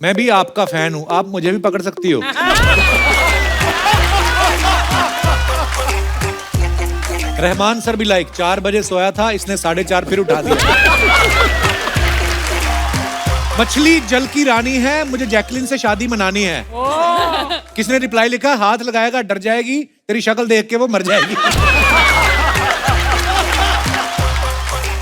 मैं भी आपका फैन हूँ, आप मुझे भी पकड़ सकती हो। रहमान सर भी लाइक 4 बजे सोया था, इसने 4:30 फिर उठा दिया। मछली जल की रानी है, मुझे जैकलिन से शादी मनानी है। किसने रिप्लाई लिखा? हाथ लगाएगा डर जाएगी, तेरी शक्ल देख के वो मर जाएगी।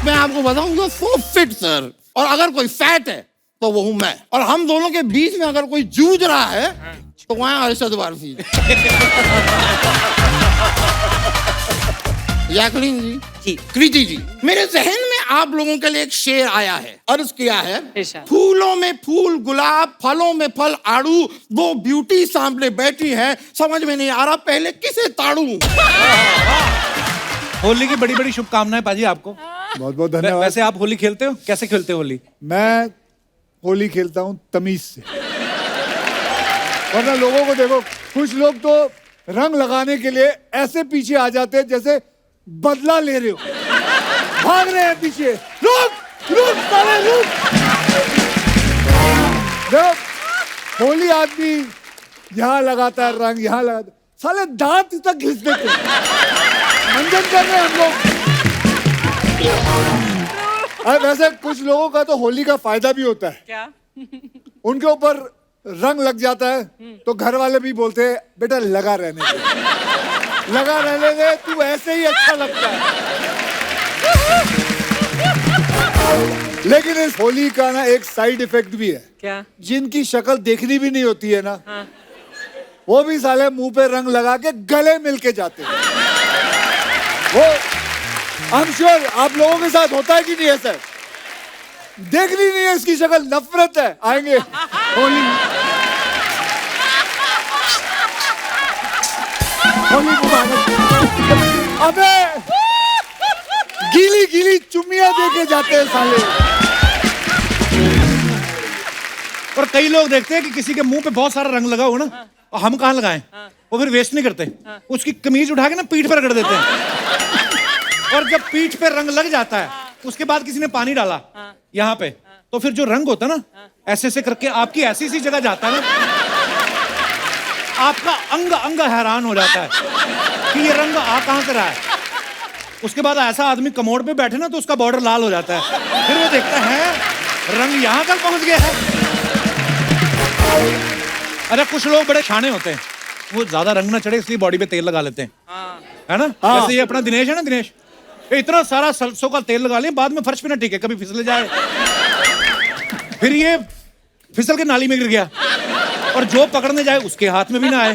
मैं आपको बताऊंगा 4 फीट सर, और अगर कोई फैट है तो वो हूं मैं, और हम दोनों के बीच में अगर कोई जूझ रहा है तो वहां अरशद वारसी। जैकलीन जी, कृति जी, मेरे जहन में आप लोगों के लिए एक शेर आया है, अर्ज किया है, फूलों में फूल गुलाब, फलों में फल आड़ू, वो ब्यूटी सामने बैठी है, समझ में नहीं आ रहा पहले किसे ताड़ू। होली की बड़ी बड़ी शुभकामनाएं पाजी आपको। बहुत बहुत धन्यवाद। वैसे आप होली खेलते हो? कैसे खेलते हो होली? मैं होली खेलता हूँ तमीज से, वरना लोगों को देखो, कुछ लोग तो रंग लगाने के लिए ऐसे पीछे आ जाते हैं जैसे बदला ले रहे हो, भाग रहे हैं पीछे। रुक रुक साले रुक। जब होली आदमी यहाँ लगाता है रंग, यहाँ लगाता, साले दांत तक घिस देते हैं। मंजन कर रहे हैं हम लोग। वैसे कुछ लोगों का तो होली का फायदा भी होता है। क्या? उनके ऊपर रंग लग जाता है तो घर वाले भी बोलते हैं बेटा लगा रहने दे, लगा रहने दे, तू ऐसे ही अच्छा लगता है। लेकिन इस होली का ना एक साइड इफेक्ट भी है। क्या? जिनकी शक्ल देखनी भी नहीं होती है ना, वो भी साले मुंह पे रंग लगा के गले मिल के जाते हैं। वो आई एम श्योर आप लोगों के साथ होता है कि नहीं है सर? देखनी नहीं है इसकी शक्ल, नफरत है, आएंगे होली मुबारक। अबे गीली गीली चुम्मियां देके जाते हैं साले। और कई लोग देखते हैं कि किसी के मुंह पे बहुत सारा रंग लगा हो ना, और हम कहाँ लगाएं, वो फिर वेस्ट नहीं करते, उसकी कमीज उठा के ना पीठ पर रगड़ देते हैं। और जब पीठ पे रंग लग जाता है, उसके बाद किसी ने पानी डाला यहाँ पे, तो फिर जो रंग होता है ना, ऐसे ऐसे करके आपकी ऐसी सी जगह जाता है ना, आपका अंग अंग हैरान हो जाता है कि ये रंग आ कहां से रहा है। उसके बाद ऐसा आदमी कमोड पे बैठे ना तो उसका बॉर्डर लाल हो जाता है, फिर वो देखता है रंग यहां तक पहुंच गया है। अरे कुछ लोग बड़े शाने होते हैं, वो ज्यादा रंग ना चढ़े इसलिए बॉडी पे तेल लगा लेते हैं, है ना? जैसे ये अपना दिनेश है ना, दिनेश ये इतना सारा सरसों का तेल लगा ले, बाद में फर्श पे ना टिके, कभी फिसले जाए, फिर ये फिसल के नाली में गिर गया, और जो पकड़ने जाए उसके हाथ में भी ना आए।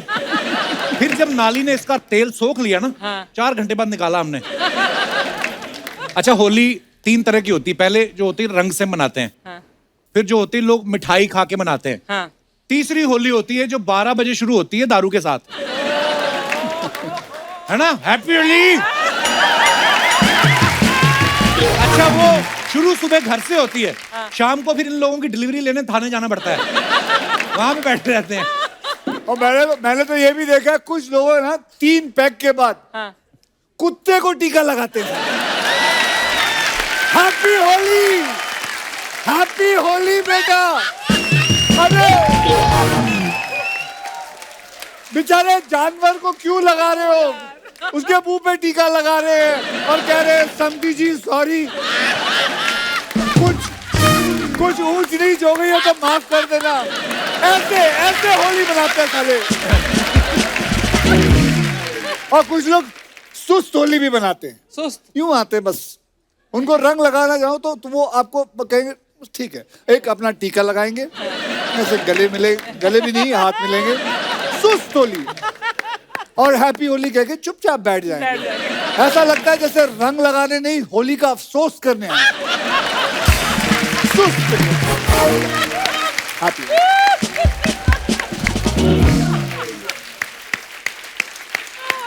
फिर जब नाली ने इसका तेल सोख लिया ना, 4 घंटे बाद निकाला हमने। अच्छा, होली 3 तरह की होती है। पहले जो होती है रंग से मनाते हैं, फिर जो होती है लोग मिठाई खा के मनाते हैं, तीसरी होली होती है जो 12 बजे शुरू होती है दारू के साथ, है ना? हैप्पी होली। अच्छा, वो शुरू सुबह घर से होती है, शाम को फिर इन लोगों की डिलीवरी लेने थाने जाना पड़ता है, वहां पे बैठे रहते हैं। और मैंने तो ये भी देखा है, कुछ लोग ना 3 पैक के बाद कुत्ते को टीका लगाते हैं। हैप्पी होली, हैप्पी होली बेटा। अरे बेचारे जानवर को क्यों लगा रहे हो? उसके मुंह पे टीका लगा रहे हैं और कह रहे हैं समधी जी सॉरी, कुछ ऊंच नीच हो गई है तो माफ कर देना। ऐसे ऐसे होली मनाते हैं साले। और कुछ लोग सुस्त होली भी बनाते हैं। सुस्त यूं आते हैं, बस उनको रंग लगाना चाहो तो वो आपको कहेंगे ठीक है, एक अपना टीका लगाएंगे, ऐसे गले भी नहीं, हाथ मिलेंगे, सुस्त होली, और हैप्पी होली कह के चुपचाप बैठ जाएंगे। ऐसा लगता है जैसे रंग लगाने नहीं, होली का अफसोस करने आए। सुस्त हैप्पी।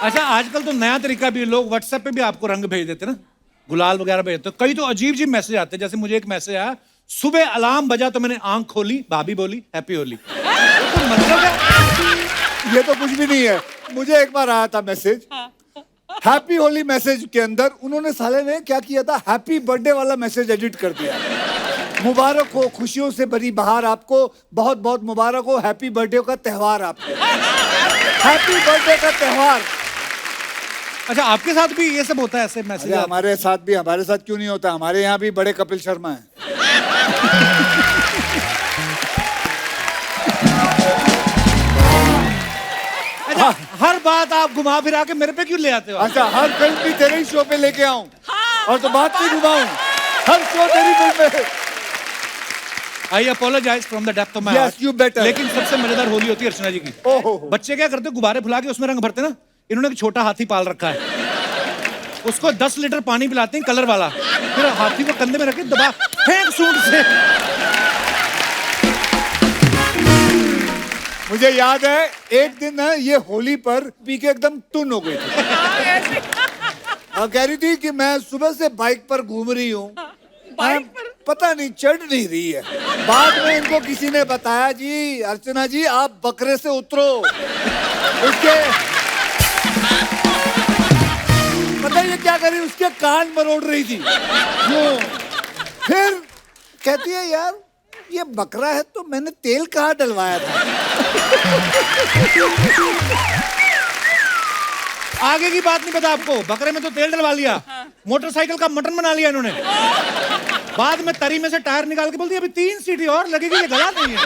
अच्छा, आजकल तो नया तरीका भी, लोग व्हाट्सएप पे भी आपको रंग भेज देते ना, गुलाल वगैरह भेजते। कई तो अजीब अजीब मैसेज आते हैं। जैसे मुझे एक मैसेज आया, सुबह अलार्म बजा तो मैंने आंख खोली, भाभी बोली हैप्पी होली। तो मतलब है ये तो कुछ भी नहीं है। मुझे एक बार आया था मैसेज, हैप्पी होली मैसेज के अंदर उन्होंने साले ने क्या किया था, हैप्पी बर्थडे वाला मैसेज एडिट कर दिया। मुबारक हो, खुशियों से भरी बहार आपको, बहुत बहुत मुबारक हो। हैप्पी बर्थडे का त्योहार आपको, हैप्पी बर्थडे का त्योहार। अच्छा, आपके साथ भी ये सब होता है ऐसे मैसेज? अरे हमारे साथ भी, हमारे साथ क्यों नहीं होता? हमारे यहाँ भी बड़े कपिल शर्मा हैं। अच्छा, हर बात आप घुमा फिरा के मेरे पे क्यों ले आते हो? अच्छा, हर फिल्म भी तेरे ही शो पे लेके आऊं और तो बात नहीं घुमाऊं? हर शो तेरी फिल्म में। I apologize from the depth of my Yes, heart. you better. लेकिन सबसे मजेदार होली होती है अर्चना जी की। ओहो। बच्चे क्या करते हैं, गुब्बारे फुला के उसमें रंग भरते हैं ना। इन्होंने एक छोटा हाथी पाल रखा है, उसको 10 लीटर पानी पिलाते हैं कलर वाला, फिर हाथी को कंधे में रख के दबा फेंक सूंड से। मुझे याद है एक दिन ना ये होली पर पी के एकदम टुन हो गई थी और कह रही थी कि मैं सुबह से बाइक पर घूम रही हूँ, पता नहीं चढ़ नहीं रही है। बाद में इनको किसी ने बताया, जी अर्चना जी आप बकरे से उतरो। उसके पता ये क्या कर रही, उसके कान मरोड़ रही थी यूं। फिर कहती है यार ये बकरा है तो मैंने तेल कहाँ डलवाया था। आगे की बात नहीं पता आपको, बकरे में तो तेल डलवा लिया, मोटरसाइकिल का मटन बना लिया इन्होंने। बाद में तरी में से टायर निकाल के बोलती है अभी 3 सीटी और लगेगी, ये गला नहीं है,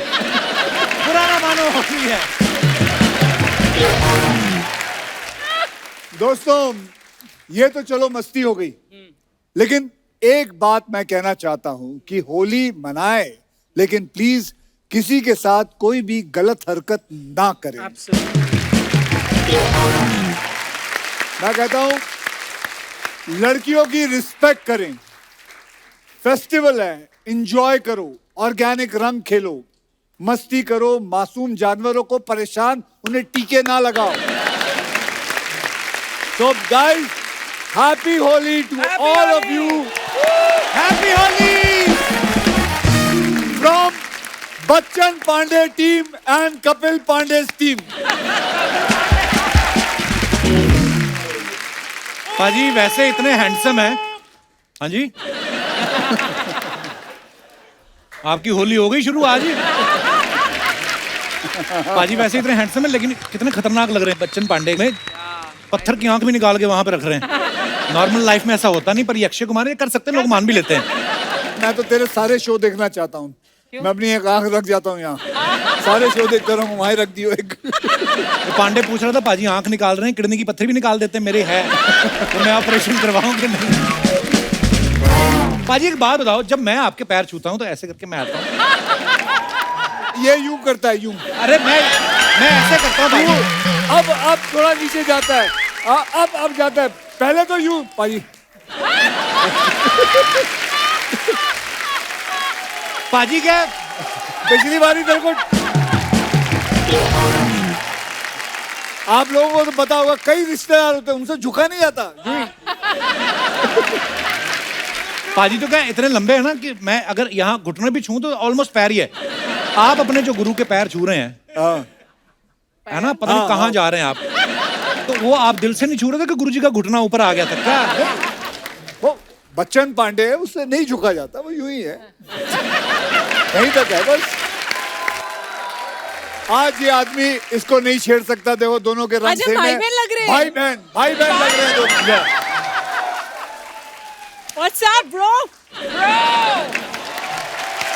पुराना मानो होली है। दोस्तों ये तो चलो मस्ती हो गई, लेकिन एक बात मैं कहना चाहता हूं कि होली मनाए लेकिन प्लीज किसी के साथ कोई भी गलत हरकत ना करें। मैं कहता हूं लड़कियों की रिस्पेक्ट करें, फेस्टिवल है, एंजॉय करो, ऑर्गेनिक रंग खेलो, मस्ती करो, मासूम जानवरों को परेशान उन्हें टीके ना लगाओ। So guys, happy Holi to all of you. Happy Holi From Bachchan Pandey team and Kapil Pandey's team. पाजी वैसे इतने हैंडसम है। हाँ जी, आपकी होली हो गई शुरू आज ही। पाजी वैसे इतने हैंडसम है लेकिन कितने खतरनाक लग रहे हैं। बच्चन पांडे में पत्थर की आंख भी निकाल के वहां पे रख रहे हैं। नॉर्मल लाइफ में ऐसा होता नहीं, पर ये अक्षय कुमार ये कर सकते हैं, लोग मान भी लेते हैं। मैं तो तेरे सारे शो देखना चाहता हूँ। मैं अपनी एक आंख रख जाता हूँ यहाँ, सारे शो देख कर वहां रख दियो एक। ये पांडे पूछ रहा था पाजी आंख निकाल रहे हैं, किडनी की पत्थर भी निकाल देते हैं, मेरे है तो मैं ऑपरेशन करवाऊं कि नहीं? पाजी एक बात बताओ, जब मैं आपके पैर छूता हूँ तो ऐसे करके मैं आता हूँ? ये यूं करता है यूं। अरे मैं ऐसे करता हूँ भाई। अब थोड़ा नीचे जाता है, अब जाता है, पहले तो यूं पाजी। पाजी क्या पिछली बारी तेरे को आप लोगों को तो पता होगा, कई रिश्तेदार होते हैं उनसे झुका नहीं जाता। पाजी तो क्या इतने लंबे हैं ना कि मैं अगर यहाँ घुटने भी छूं तो ऑलमोस्ट पैर ही है। आप अपने जो गुरु के पैर छू रहे हैं है ना, पता नहीं कहाँ जा रहे हैं आप, तो वो आप दिल से नहीं छू रहे थे कि गुरु जी का घुटना ऊपर आ गया था क्या? वो बच्चन पांडे है, उससे नहीं झुका जाता, वो यूं ही है, कहीं तक है बस। आज ये आदमी इसको नहीं छेड़ सकता। देखो दोनों के रंग सेम है, भाई बहन लग रहे हैं। भाई बहन लग रहे हैं दोनों। What's up, bro?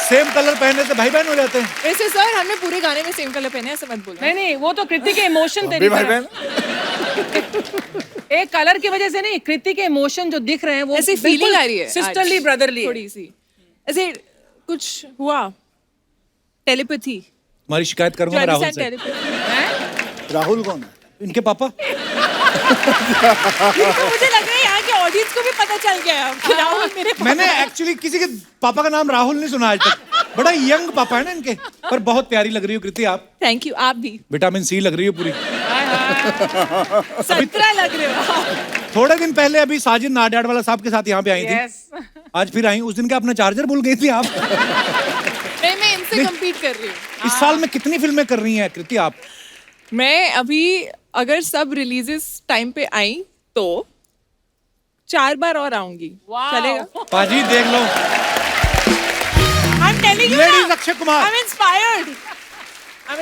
Same colour पहनने से भाई बहन हो जाते हैं? वैसे सर हमने पूरे गाने में सेम कलर पहने हैं, ऐसे मत बोलो। नहीं नहीं, वो तो कृति के इमोशन तेरी भाई तरह। बहन एक कलर की वजह से नहीं, कृति के इमोशन जो दिख रहे हैं वो ऐसी फीलिंग आ रही है सिस्टरली आज, ब्रदरली थोड़ी सी ऐसे कुछ हुआ, टेलीपैथी। हमारी शिकायत करूंगा राहुल से। राहुल कौन है? इनके पापा। मुझे लग रहा है यहाँ के ऑडियंस को भी पता चल गया है कि राहुल मेरे पापा मैंने एक्चुअली किसी के पापा का नाम राहुल नहीं सुना आज तक। बड़ा यंग पापा है ना इनके, पर बहुत प्यारी लग रही हो कृति आप। थैंक यू, आप भी विटामिन सी लग रही हो पूरी। 17 लग रहे हो। थोड़े दिन पहले अभी साजिद नाडियाडवाला साहब के साथ यहाँ पे आई थी। Yes. आज फिर आई। उस दिन का अपना चार्जर भूल गई थी आप। मैं इनसे कम्पीट कर रही हूँ। इस साल में कितनी फिल्में कर रही हैं कृति आप? मैं अभी अगर सब रिलीजेस टाइम पे आई तो 4 बार और आऊंगी। चलेगा? पाजी देख लो, telling you ladies Akshay Kumar. I am inspired.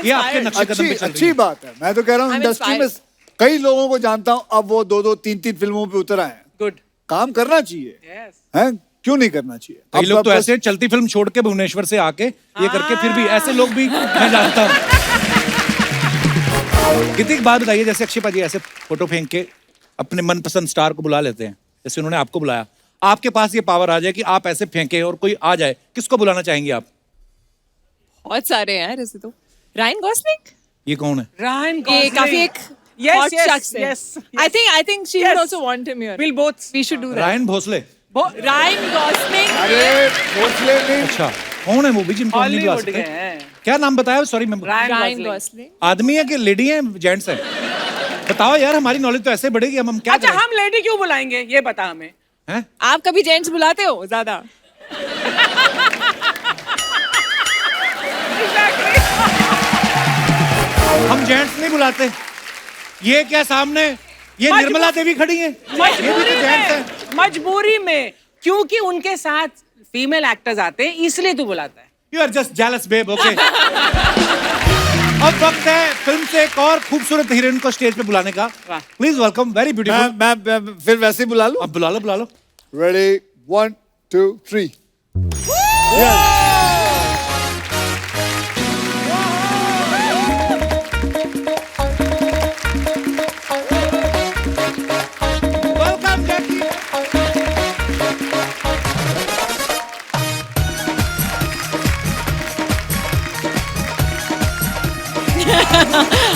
ये आपके नक्शे कदम पे चल रही अच्छी है। बात है। मैं तो कह रहा हूँ I'm इंडस्ट्री में inspired. कई लोगों को जानता हूँ, अब वो 2-2 3-3 फिल्मों पे उतर आए हैं। गुड काम करना चाहिए, यस हैं? क्यों नहीं करना चाहिए? कई अब लोग तो बस- ऐसे चलती फिल्म छोड़ के भुवनेश्वर से आके ये करके फिर भी ऐसे लोग भी मैं जानता हूँ। कितनी एक बात बताइए, जैसे अक्षय पाजी ऐसे फोटो फेंक के अपने मनपसंद स्टार को बुला लेते हैं, जैसे उन्होंने आपको बुलाया, आपके पास ये पावर आ जाए कि आप ऐसे फेंके और कोई आ जाए, किसको बुलाना चाहेंगे आप? बहुत सारे हैं यार ऐसे तो। रायन गॉसलिंग ये कौन है? रायन ये काफी एक Yes, hot yes, शख्स है। yes, I think she Yes. would also want him here. We'll both. We should do that. Ryan Bhosle. Ryan Gosling. अरे भोसले नहीं, अच्छा, कौन है वो भी जिनको हम नहीं बुला हॉलीवुड सकते? गए हैं क्या नाम बताया? सॉरी मैं रायन रायन गॉसलिंग। गॉसलिंग। आदमी है कि लेडी है, जेंट्स है? बताओ यार, हमारी नॉलेज तो ऐसे बढ़ेगी, हम क्या अच्छा करें? हम लेडी क्यों बुलाएंगे ये बता हमें। हैं? आप कभी जेंट्स बुलाते हो ज्यादा? हम जेंट्स नहीं बुलाते। ये क्या सामने ये मजबूर- निर्मला देवी खड़ी है, ये भी तो मजबूरी जेंट्स है। में मजबूरी में क्योंकि उनके साथ फीमेल एक्टर्स आते हैं इसलिए तू बुलाता है। You are just jealous babe, okay. अब वक्त है फिल्म से एक और खूबसूरत हीरोइन को स्टेज पे बुलाने का। वाह। Please welcome, very beautiful. मैं फिर वैसे ही बुला लूं। अब बुला लो, बुला लो। रेडी 1 2 3। वेलकम जैकी।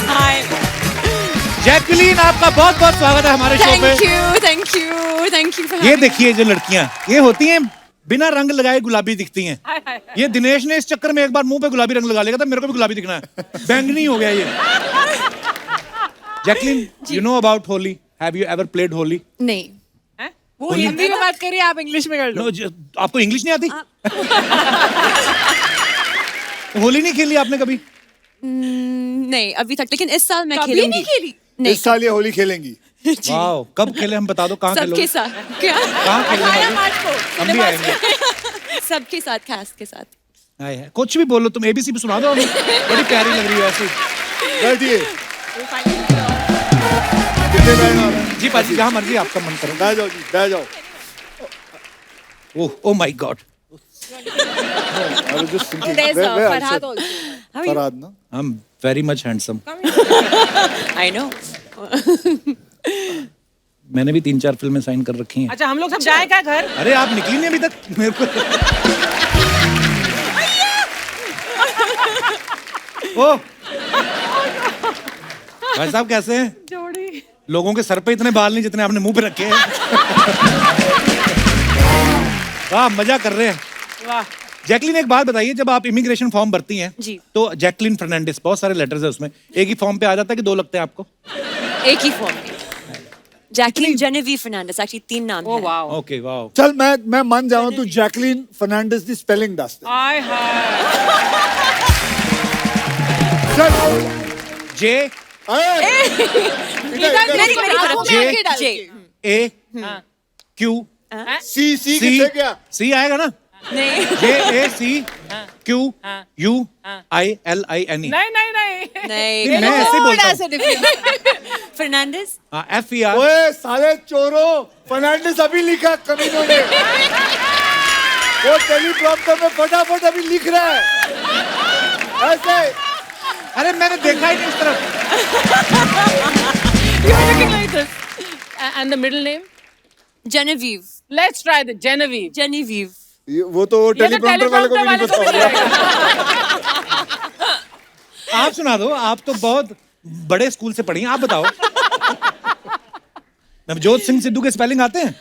हाय। जैकलीन, आपका बहुत बहुत स्वागत है हमारे शो पे। थैंक यू ये देखिए, जो लड़कियां ये होती हैं बिना रंग लगाए गुलाबी दिखती हैं। ये दिनेश ने इस चक्कर में एक बार मुंह पे गुलाबी रंग लगा लिया था, मेरे को भी गुलाबी दिखना है, बैंगनी हो गया ये। Jacqueline, you know about Holi? Have you ever played Holi? नहीं, वो हिंदी में बात करिए, आप इंग्लिश में कर लो। नो, आपको इंग्लिश नहीं आती? होली नहीं खेली आपने कभी? नहीं अभी तक, लेकिन इस साल मैं कभी खेलूंगी। नहीं खेली? नहीं, इस साल ये होली खेलेंगी। वाह, कब खेले हम बता दो, कहाँ सबके खेलोगे? साथ। क्या? कहाँ खेलने वाले? 18 मार्च को हम भी आएंगे। सबके साथ, कैस्ट के साथ। आए हैं। कुछ भी बोलो तुम, एबीसी भी सुना दो हमें, बड़ी प्यारी लग रही है ऐसी। बैठिए। कितने बैठना है? जी पाजी, जहाँ मर्जी आपका मन करो। बैठ जाओ जी, बैठ जाओ। Oh my God, I was just thinking, There's where I Farhad said- also. Farhad ना? I am very much handsome. I know. मैंने भी 3-4 फिल्में साइन कर रखी हैं। अच्छा हम लोग सब जाए क्या घर। अरे आप निकली नहीं अभी तक मेरे को। ओ भाई साहब, कैसे हैं? जोड़ी लोगों के सर पे इतने बाल नहीं जितने आपने मुंह पे रखे हैं। वाह, मजा कर रहे हैं। वाह जैकलीन, एक बात बताइए, जब आप इमिग्रेशन फॉर्म भरती हैं जी। तो जैकलीन फर्नांडिस, बहुत सारे लेटर्स है उसमें, एक ही फॉर्म पे आ जाता है कि 2 लगते हैं आपको? एक ही फॉर्म में। जैकलीन जेनेवी फर्नांडिस, एक्चुअली 3 नाम ओ है। वाओ ओके, वाह। चल मैं मान जाऊं तू जैकलीन फर्नांडिस दी स्पेलिंग दस दे। हाय हाय चल जे मेरी तरफ जे जे। ए क्यू सी सी, कितने क्या? सी आएगा ना? नहीं J A C Q U I L I N E. नहीं नहीं नहीं नहीं, मैं ऐसे ही बोलता हूँ। फर्नांडिस। हाँ, एफ ई आर। ओए साले चोरों, फर्नांडिस अभी लिखा कमीनों ने। वो टेलीप्रॉम्प्टर में फटाफट अभी लिख रहा है ऐसे। अरे मैंने देखा ही नहीं इस तरफ। You're looking like this. and the middle name Genevieve. let's try the Genevieve Genevieve. वो तो टेलीप्रॉम्प्टर वाले को भी नहीं teleprompter पता वाले होगा। आप सुना दो, आप तो बहुत बड़े स्कूल से पढ़ी हैं, आप बताओ। नवजोत सिंह सिद्धू के स्पेलिंग आते हैं?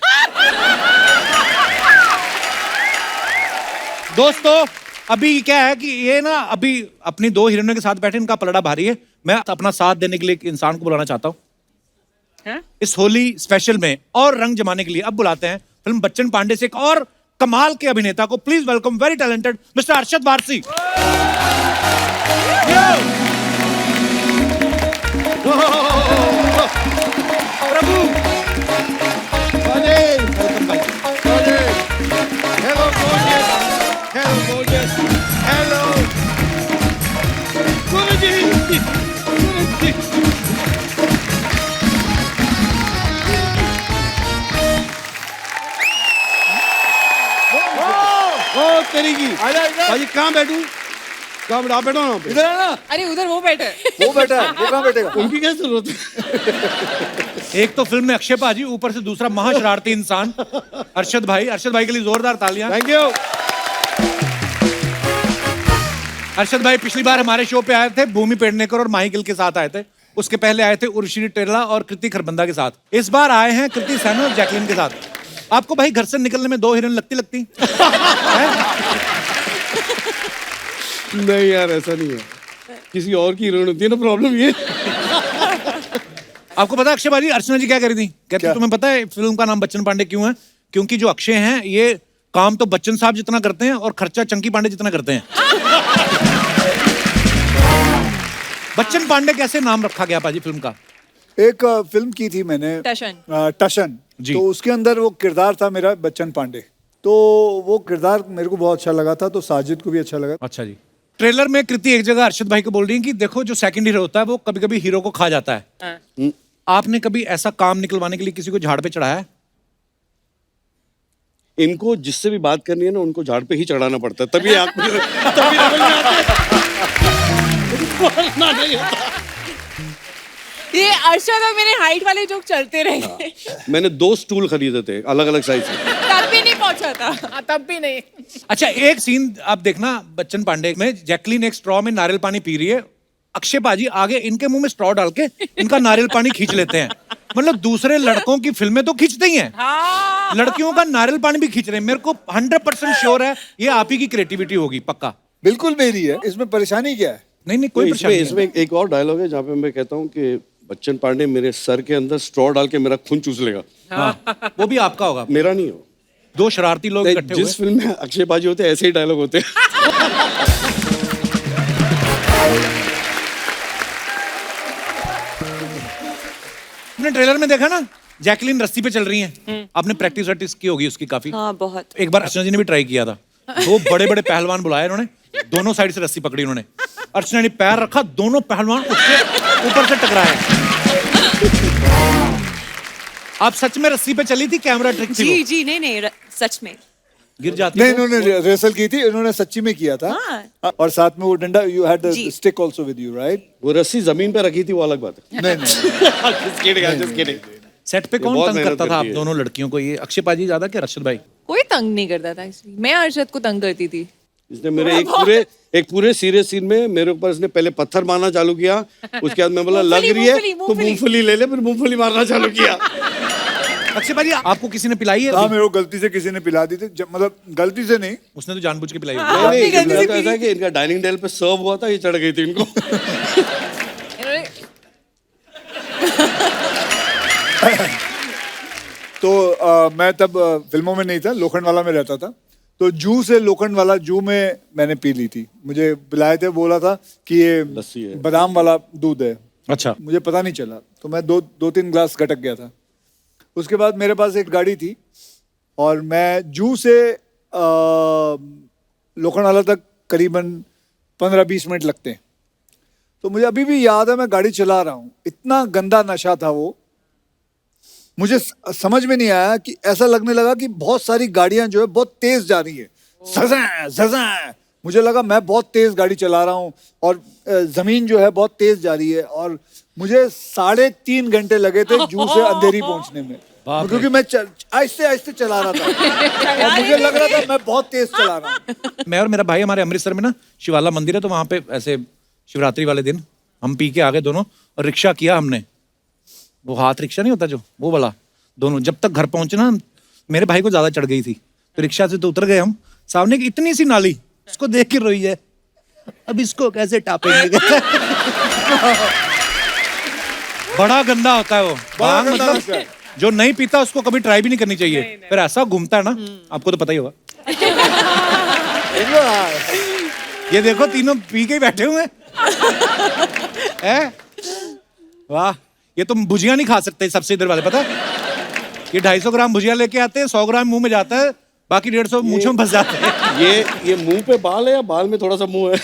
दोस्तों, अभी क्या है कि ये ना अभी अपनी 2 हीरोइनों के साथ बैठे, इनका पलड़ा भारी है। मैं अपना साथ देने के लिए एक इंसान को बुलाना चाहता हूँ इस होली स्पेशल में और रंग जमाने के लिए। अब बुलाते हैं फिल्म बच्चन पांडे से एक और कमाल के अभिनेता को। Please welcome very talented mister Arshad Warsi. Prabhu hello Hello, gorgeous. आजा इधर। भाजी कहाँ बैठूं? कहाँ बैठा? आप बैठो ना पे। इधर है ना, अरे उधर वो बैठे हैं। वो बैठा है, वो कहाँ बैठेगा? उनकी क्या जरूरत है? एक तो फिल्म में अक्षय पाजी, ऊपर से दूसरा महाशरारती इंसान अरशद भाई के लिए जोरदार तालियां। Thank you. अरशद भाई पिछली बार हमारे शो पे आए थे भूमि पेडनेकर और माही गिल के साथ आए थे। उसके पहले आए थे उर्वशी टेरला और कृति खरबंदा के साथ। इस बार आए हैं कृति सैन और जैकलीन के साथ। आपको भाई घर से निकलने में 2 हिरन लगती हैं? नहीं यार, ऐसा नहीं है, किसी और की हीरोइन होती है ना, प्रॉब्लम ये। आपको पता है अक्षय बाजी अर्चना जी क्या करी थी? कहती तुम्हें पता है फिल्म का नाम बच्चन पांडे क्यों है? क्योंकि जो अक्षय हैं ये काम तो बच्चन साहब जितना करते हैं और खर्चा चंकी पांडे जितना करते हैं। बच्चन पांडे कैसे नाम रखा गया पाजी फिल्म का? एक फिल्म की थी मैंने, टशन जी। तो उसके अंदर वो किरदार था मेरा बच्चन पांडे, तो वो किरदार मेरे को बहुत अच्छा लगा था, तो साजिद को भी अच्छा लगा। अच्छा जी। ट्रेलर में कृति एक जगह अरशद भाई को बोल रही है कि देखो जो सेकंड हीरो होता है वो कभी कभी हीरो को खा जाता है। आपने कभी ऐसा काम निकलवाने के लिए किसी को झाड़ पे चढ़ाया है? इनको जिससे भी बात करनी है ना, उनको झाड़ पे ही चढ़ाना पड़ता है, तभी आप तभी समझ में आता है। बोलना नहीं होता। ये अरशद और मेरे हाइट वाले जोक चलते रहे। मैंने 2 स्टूल खरीदे थे अलग अलग साइज के। तब भी नहीं पहुंचा था। हाँ, तब भी नहीं। अच्छा एक सीन आप देखना बच्चन पांडे में, जैकलीन एक स्ट्रॉ में नारियल पानी पी रही है, अक्षय पाजी आगे इनके मुंह में स्ट्रॉ डाल के इनका नारियल पानी खींच लेते हैं। मतलब दूसरे लड़कों की फिल्में तो खींचते ही हैं, हाँ। लड़कियों का नारियल पानी भी खींच रहे हैं। मेरे को 100% श्योर है ये आप ही की क्रिएटिविटी होगी, पक्का। बिल्कुल मेरी है, इसमें परेशानी क्या है? नहीं कोई इसमें परेशानी नहीं इसमें एक और डायलॉग है जहाँ पे मैं कहता हूँ कि बच्चन पांडे मेरे सर के अंदर स्ट्रॉ डाल के मेरा खून चूस लेगा। हाँ, वो भी आपका होगा। मेरा नहीं हो। 2 शरारती लोग इकट्ठे हुए। जिस फिल्म में अक्षय बाजी होते हैं ऐसे ही डायलॉग होते हैं। आपने ट्रेलर में देखा ना जैकलीन रस्सी पे चल रही हैं। आपने प्रैक्टिस की होगी उसकी काफी। हाँ बहुत। एक बार अर्चना जी ने भी ट्राई किया था। 2 बड़े बड़े पहलवान बुलाए उन्होंने, दोनों साइड से रस्सी पकड़ी उन्होंने, अर्चना ने पैर रखा, दोनों पहलवान उसके ऊपर से टकराए। आप सच में रस्सी पे चली थी? कैमरा ट्रिक थी वो? जी नहीं सच में गिर जाती नहीं, तो? इन्होंने रिहर्सल की थी, इन्होंने सच्ची में किया था। हाँ। और साथ में वो डंडा, यू हैड द जी। Stick also with you, right? वो रस्सी जमीन पे रखी थी, वो अलग बात है। नहीं Just kidding, I'm just kidding. Set पे ये कौन बहुत तंग मेहनत करता था आप करती है। दोनों लड़कियों को? ये अक्षय पाजी ज्यादा कि अरशद भाई? कोई तंग नहीं करता था इसलिए मैं अरशद को तंग करती थी। इसने मेरे एक पूरे सीरियस सीन में मेरे ऊपर इसने पहले पत्थर मारना चालू किया, उसके बाद मैं बोला लग रही है तो मूंगफली ले ले, फिर मूंगफली मारना चालू किया। अक्षय भाई आपको किसी ने पिलाई है? हाँ, मेरे को गलती से किसी ने पिला दी थी, मतलब गलती से नहीं। उसने तो जानबूझ के पिलाई होगी। नहीं, इनका तो ऐसा है कि इनका डाइनिंग टेबल पे सर्व हुआ था, ये चढ़ गई थी इनको। तो मैं तब फिल्मों में नहीं था, लोखंड वाला में रहता था, तो जू से लोखंड वाला जू में मैंने पी ली थी। मुझे पिलाए थे, बोला था कि ये लस्सी है, बादाम वाला दूध है। अच्छा। मुझे पता नहीं चला, तो मैं 2-3 ग्लास गटक गया था। उसके बाद मेरे पास एक गाड़ी थी और मैं जू से लोखंड वाला तक करीबन 15-20 मिनट लगते हैं। तो मुझे अभी भी याद है, मैं गाड़ी चला रहा हूँ, इतना गंदा नशा था वो, मुझे समझ में नहीं आया कि ऐसा लगने लगा कि बहुत सारी गाड़ियां जो है बहुत तेज जा रही है, ज़ज़। मुझे लगा मैं बहुत तेज गाड़ी चला रहा हूँ और जमीन जो है बहुत तेज जा रही है, और मुझे 3.5 घंटे लगे थे जू से अंधेरी पहुंचने में, क्योंकि मैं आहिस्ते आहिस्ते चला रहा था और मुझे लग रहा था मैं बहुत तेज चला रहा हूँ। मैं और मेरा भाई हमारे अमृतसर में ना शिवाला मंदिर है, तो वहां पे ऐसे शिवरात्रि वाले दिन हम पी के आ गए दोनों और रिक्शा किया हमने। वो हाथ रिक्शा नहीं होता जो, वो वाला, दोनों। जब तक घर पहुंचे ना, मेरे भाई को ज्यादा चढ़ गई थी, तो रिक्शा से तो उतर गए हम। सामने की इतनी सी नाली, उसको देख के रोई है, अब इसको कैसे टापेंगे। बड़ा गंदा होता है वो भांग, मतलब जो नहीं पीता उसको कभी ट्राई भी नहीं करनी चाहिए। फिर ऐसा घूमता है ना, आपको तो पता ही होगा। ये देखो तीनों पी के ही बैठे हुए हैं। वाह, ये तो भुजिया नहीं खा सकते सबसे इधर वाले, पता है? ये 250 ग्राम भुजिया लेके आते हैं, 100 ग्राम मुंह में जाता है, बाकी 150 मूंछों में फंस जाते हैं। ये मुंह पे बाल है या बाल में थोड़ा सा मुंह है?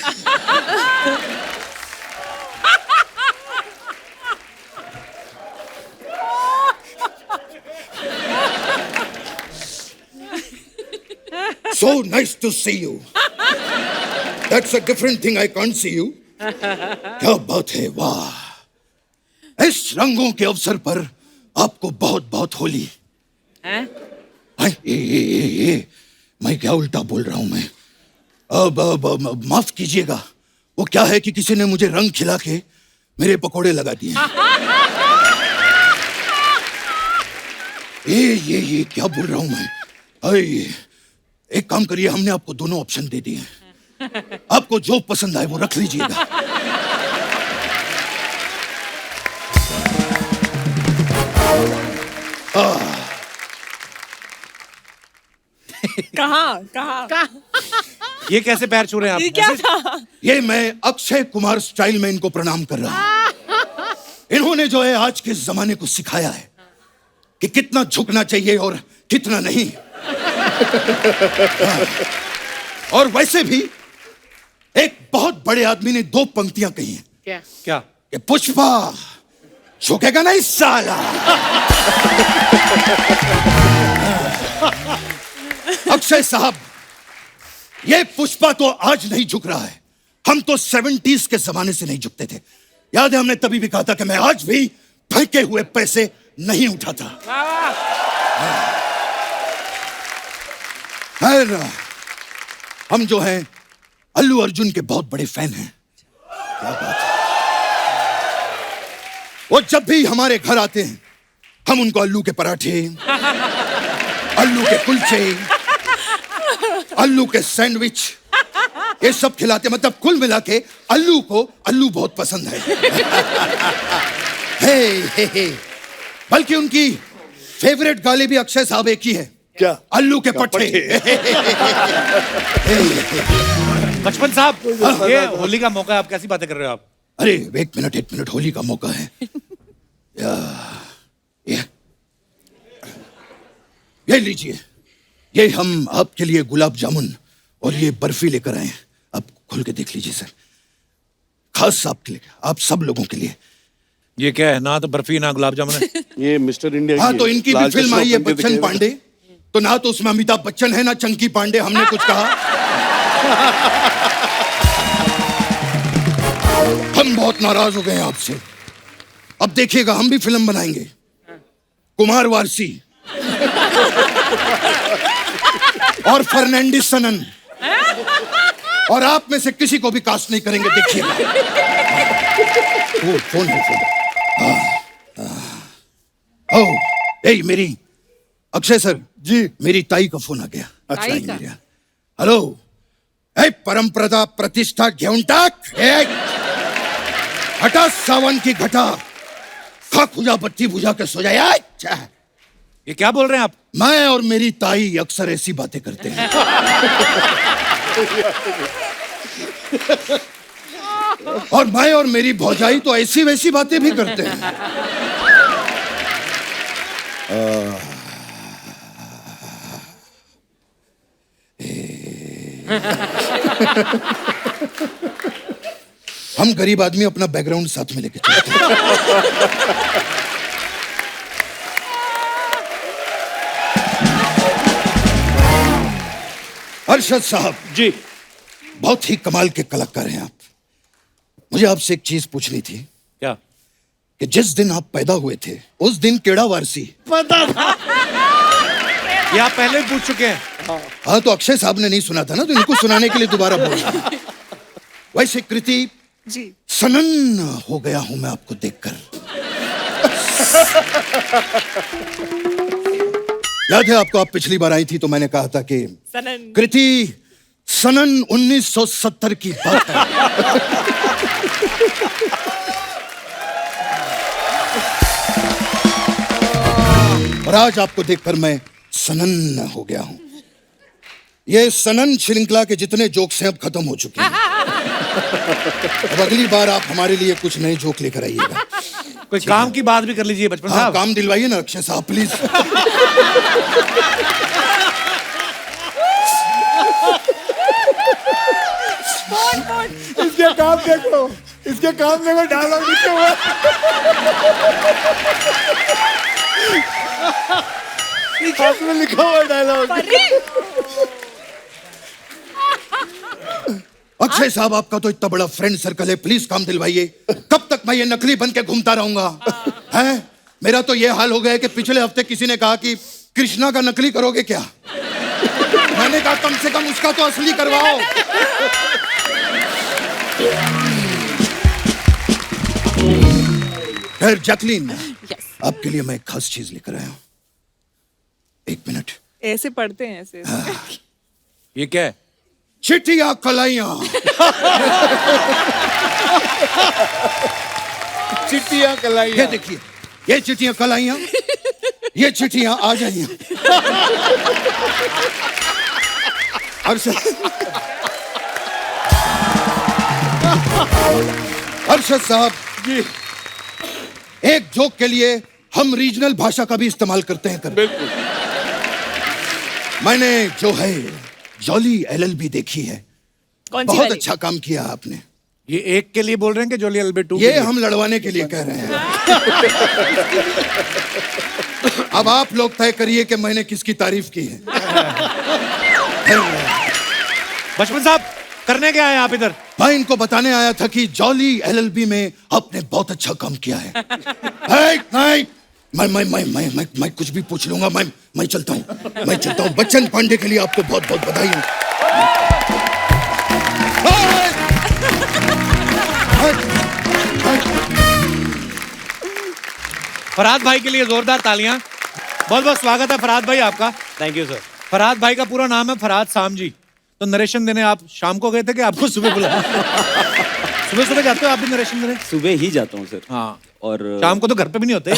So nice to see you. That's a different thing. I can't see you. क्या बात है, वाह! इस रंगों के अवसर पर आपको बहुत बहुत होली। हैं? ये मैं क्या उल्टा बोल रहा हूं मैं? अब माफ कीजिएगा, वो क्या है कि किसी ने मुझे रंग खिला के मेरे पकोड़े लगा दिए। ये क्या बोल रहा हूं मैं? एक काम करिए, हमने आपको दोनों ऑप्शन दे दिए हैं। आपको जो पसंद आए वो रख लीजिएगा। कहाँ ये कैसे पैर छू रहे हैं ये आप? क्या था? ये मैं अक्षय कुमार स्टाइल में इनको प्रणाम कर रहा हूं। इन्होंने जो है आज के जमाने को सिखाया है कि कितना झुकना चाहिए और कितना नहीं। और वैसे भी एक बहुत बड़े आदमी ने 2 पंक्तियां कही हैं क्या? क्या? कि पुष्पा झुकेगा नहीं साला। अक्षय साहब, ये पुष्पा तो आज नहीं झुक रहा है, हम तो 70s के जमाने से नहीं झुकते थे। याद है हमने तभी भी कहा था कि मैं आज भी फेंके हुए पैसे नहीं उठाता। खैर, हम जो हैं अल्लू अर्जुन के बहुत बड़े फैन हैं। क्या बात है। वो जब भी हमारे घर आते हैं हम उनको आलू के पराठे, आलू के कुलचे, आलू के सैंडविच, ये सब खिलाते। मतलब कुल मिला के अल्लू को आलू बहुत पसंद है। हे। बल्कि उनकी फेवरेट गाली भी अक्षय साहब एक ही है। क्या? आलू के पट्टे। बचपन साहब, ये होली का मौका है, आप कैसी बातें कर रहे हो आप? अरे एक मिनट, होली का मौका है। ये लीजिए, ये हम आपके लिए गुलाब जामुन और ये बर्फी लेकर आए हैं। आप खोल के देख लीजिए सर, खास आपके लिए, आप सब लोगों के लिए। ये क्या है? ना तो बर्फी ना गुलाब जामुन है। ये मिस्टर इंडिया हाँ, तो इनकी भी फिल्म आई है बच्चन पांडे, तो ना तो उसमें अमिताभ बच्चन है ना चंकी पांडे। हमने कुछ कहा? हम बहुत नाराज हो गए हैं आपसे। अब देखिएगा, हम भी फिल्म बनाएंगे, कुमार वारसी और फर्नांडिस सनन, और आप में से किसी को भी कास्ट नहीं करेंगे। देखिएगा। फोन है, फोन। ए मेरी अक्षय सर जी, मेरी ताई का फोन आ गया। अच्छा, ताई का? हेलो, ए परंपरा प्रतिष्ठा घेऊन टाक, हटा सावन की घटा, खा खुजा बत्ती बुझा के सो जाए। ये क्या बोल रहे हैं आप? मैं और मेरी ताई अक्सर ऐसी बातें करते हैं। और मैं और मेरी भौजाई तो ऐसी वैसी बातें भी करते हैं। हम गरीब आदमी अपना बैकग्राउंड साथ में लेके चलते हैं। अरशद साहब जी, बहुत ही कमाल के कलाकार हैं आप। मुझे आपसे एक चीज पूछनी थी क्या? कि जिस दिन आप पैदा हुए थे उस दिन केड़ा वारसी? पता था। ये आप पहले पूछ चुके हैं। हाँ, तो अक्षय साहब ने नहीं सुना था ना, तो इनको सुनाने के लिए दोबारा बोल रहा हूं। वैसे कृति जी, सनन हो गया हूं मैं आपको देखकर। याद है आपको, आप पिछली बार आई थी तो मैंने कहा था कि सनन। कृति सनन 1970 की बात है। और आज आपको देखकर मैं सनन हो गया हूं। ये सनन श्रृंखला के जितने जोक्स हैं अब खत्म हो चुके हैं। अब अगली बार आप हमारे लिए कुछ नए जोक लेकर आइएगा। कोई काम की बात भी कर लीजिए बचपन हाँ, साहब। काम दिलवाइए ना अक्षय साहब, प्लीज। इसके काम देखो, इसके काम देखो, डायलॉग लिखे हुए। हाथ में लिखा हुआ डायलॉग। अक्षय साहब, आपका तो इतना बड़ा फ्रेंड सर्कल है, प्लीज काम दिलवाइए। कब तक मैं ये नकली बन के घूमता रहूंगा? हैं? मेरा तो ये हाल हो गया है कि पिछले हफ्ते किसी ने कहा कि कृष्णा का नकली करोगे क्या? मैंने कहा कम से कम उसका तो असली करवाओ। खैर जैकलीन, आपके लिए मैं एक खास चीज लेकर आया हूं। 1 मिनट। ऐसे पढ़ते हैं ऐसे। ये क्या है? चिटिया कलाइयां। चिट्टियां कलाई। ये देखिए, ये चिटिया कलाइयां, ये चिटियां आ जाइए। अरशद साहब जी, एक जोक के लिए हम रीजनल भाषा का भी इस्तेमाल करते हैं। बिल्कुल। मैंने जो है जॉली LLB देखी है। कौन सी बहुत वाली? अच्छा काम किया आपने। ये एक के लिए बोल रहे हैं कि जोली LLB 2? ये हम लड़वाने के लिए कह रहे हैं। अब आप लोग तय करिए कि मैंने किसकी तारीफ की है। बचपन साहब, करने क्या है आप इधर? मैं इनको बताने आया था कि जॉली LLB में आपने बहुत अच्छा काम किया है। नहीं, मैं कुछ भी पूछ लूंगा। मैं चलता हूँ। बच्चन पांडे के लिए आपको बहुत बहुत बधाई। फरहाद भाई के लिए जोरदार तालियां। बहुत बहुत स्वागत है फरहाद भाई आपका। Thank you sir. फरहाद भाई का पूरा नाम है फरहाद साम जी। तो नरेशन देने आप शाम को गए थे कि आपको सुबह बुलाया? सुबह सुबह जाते हो आप भी नरेशन देने? सुबह ही जाता हूँ सर। हाँ, और शाम को तो घर पे भी नहीं होते,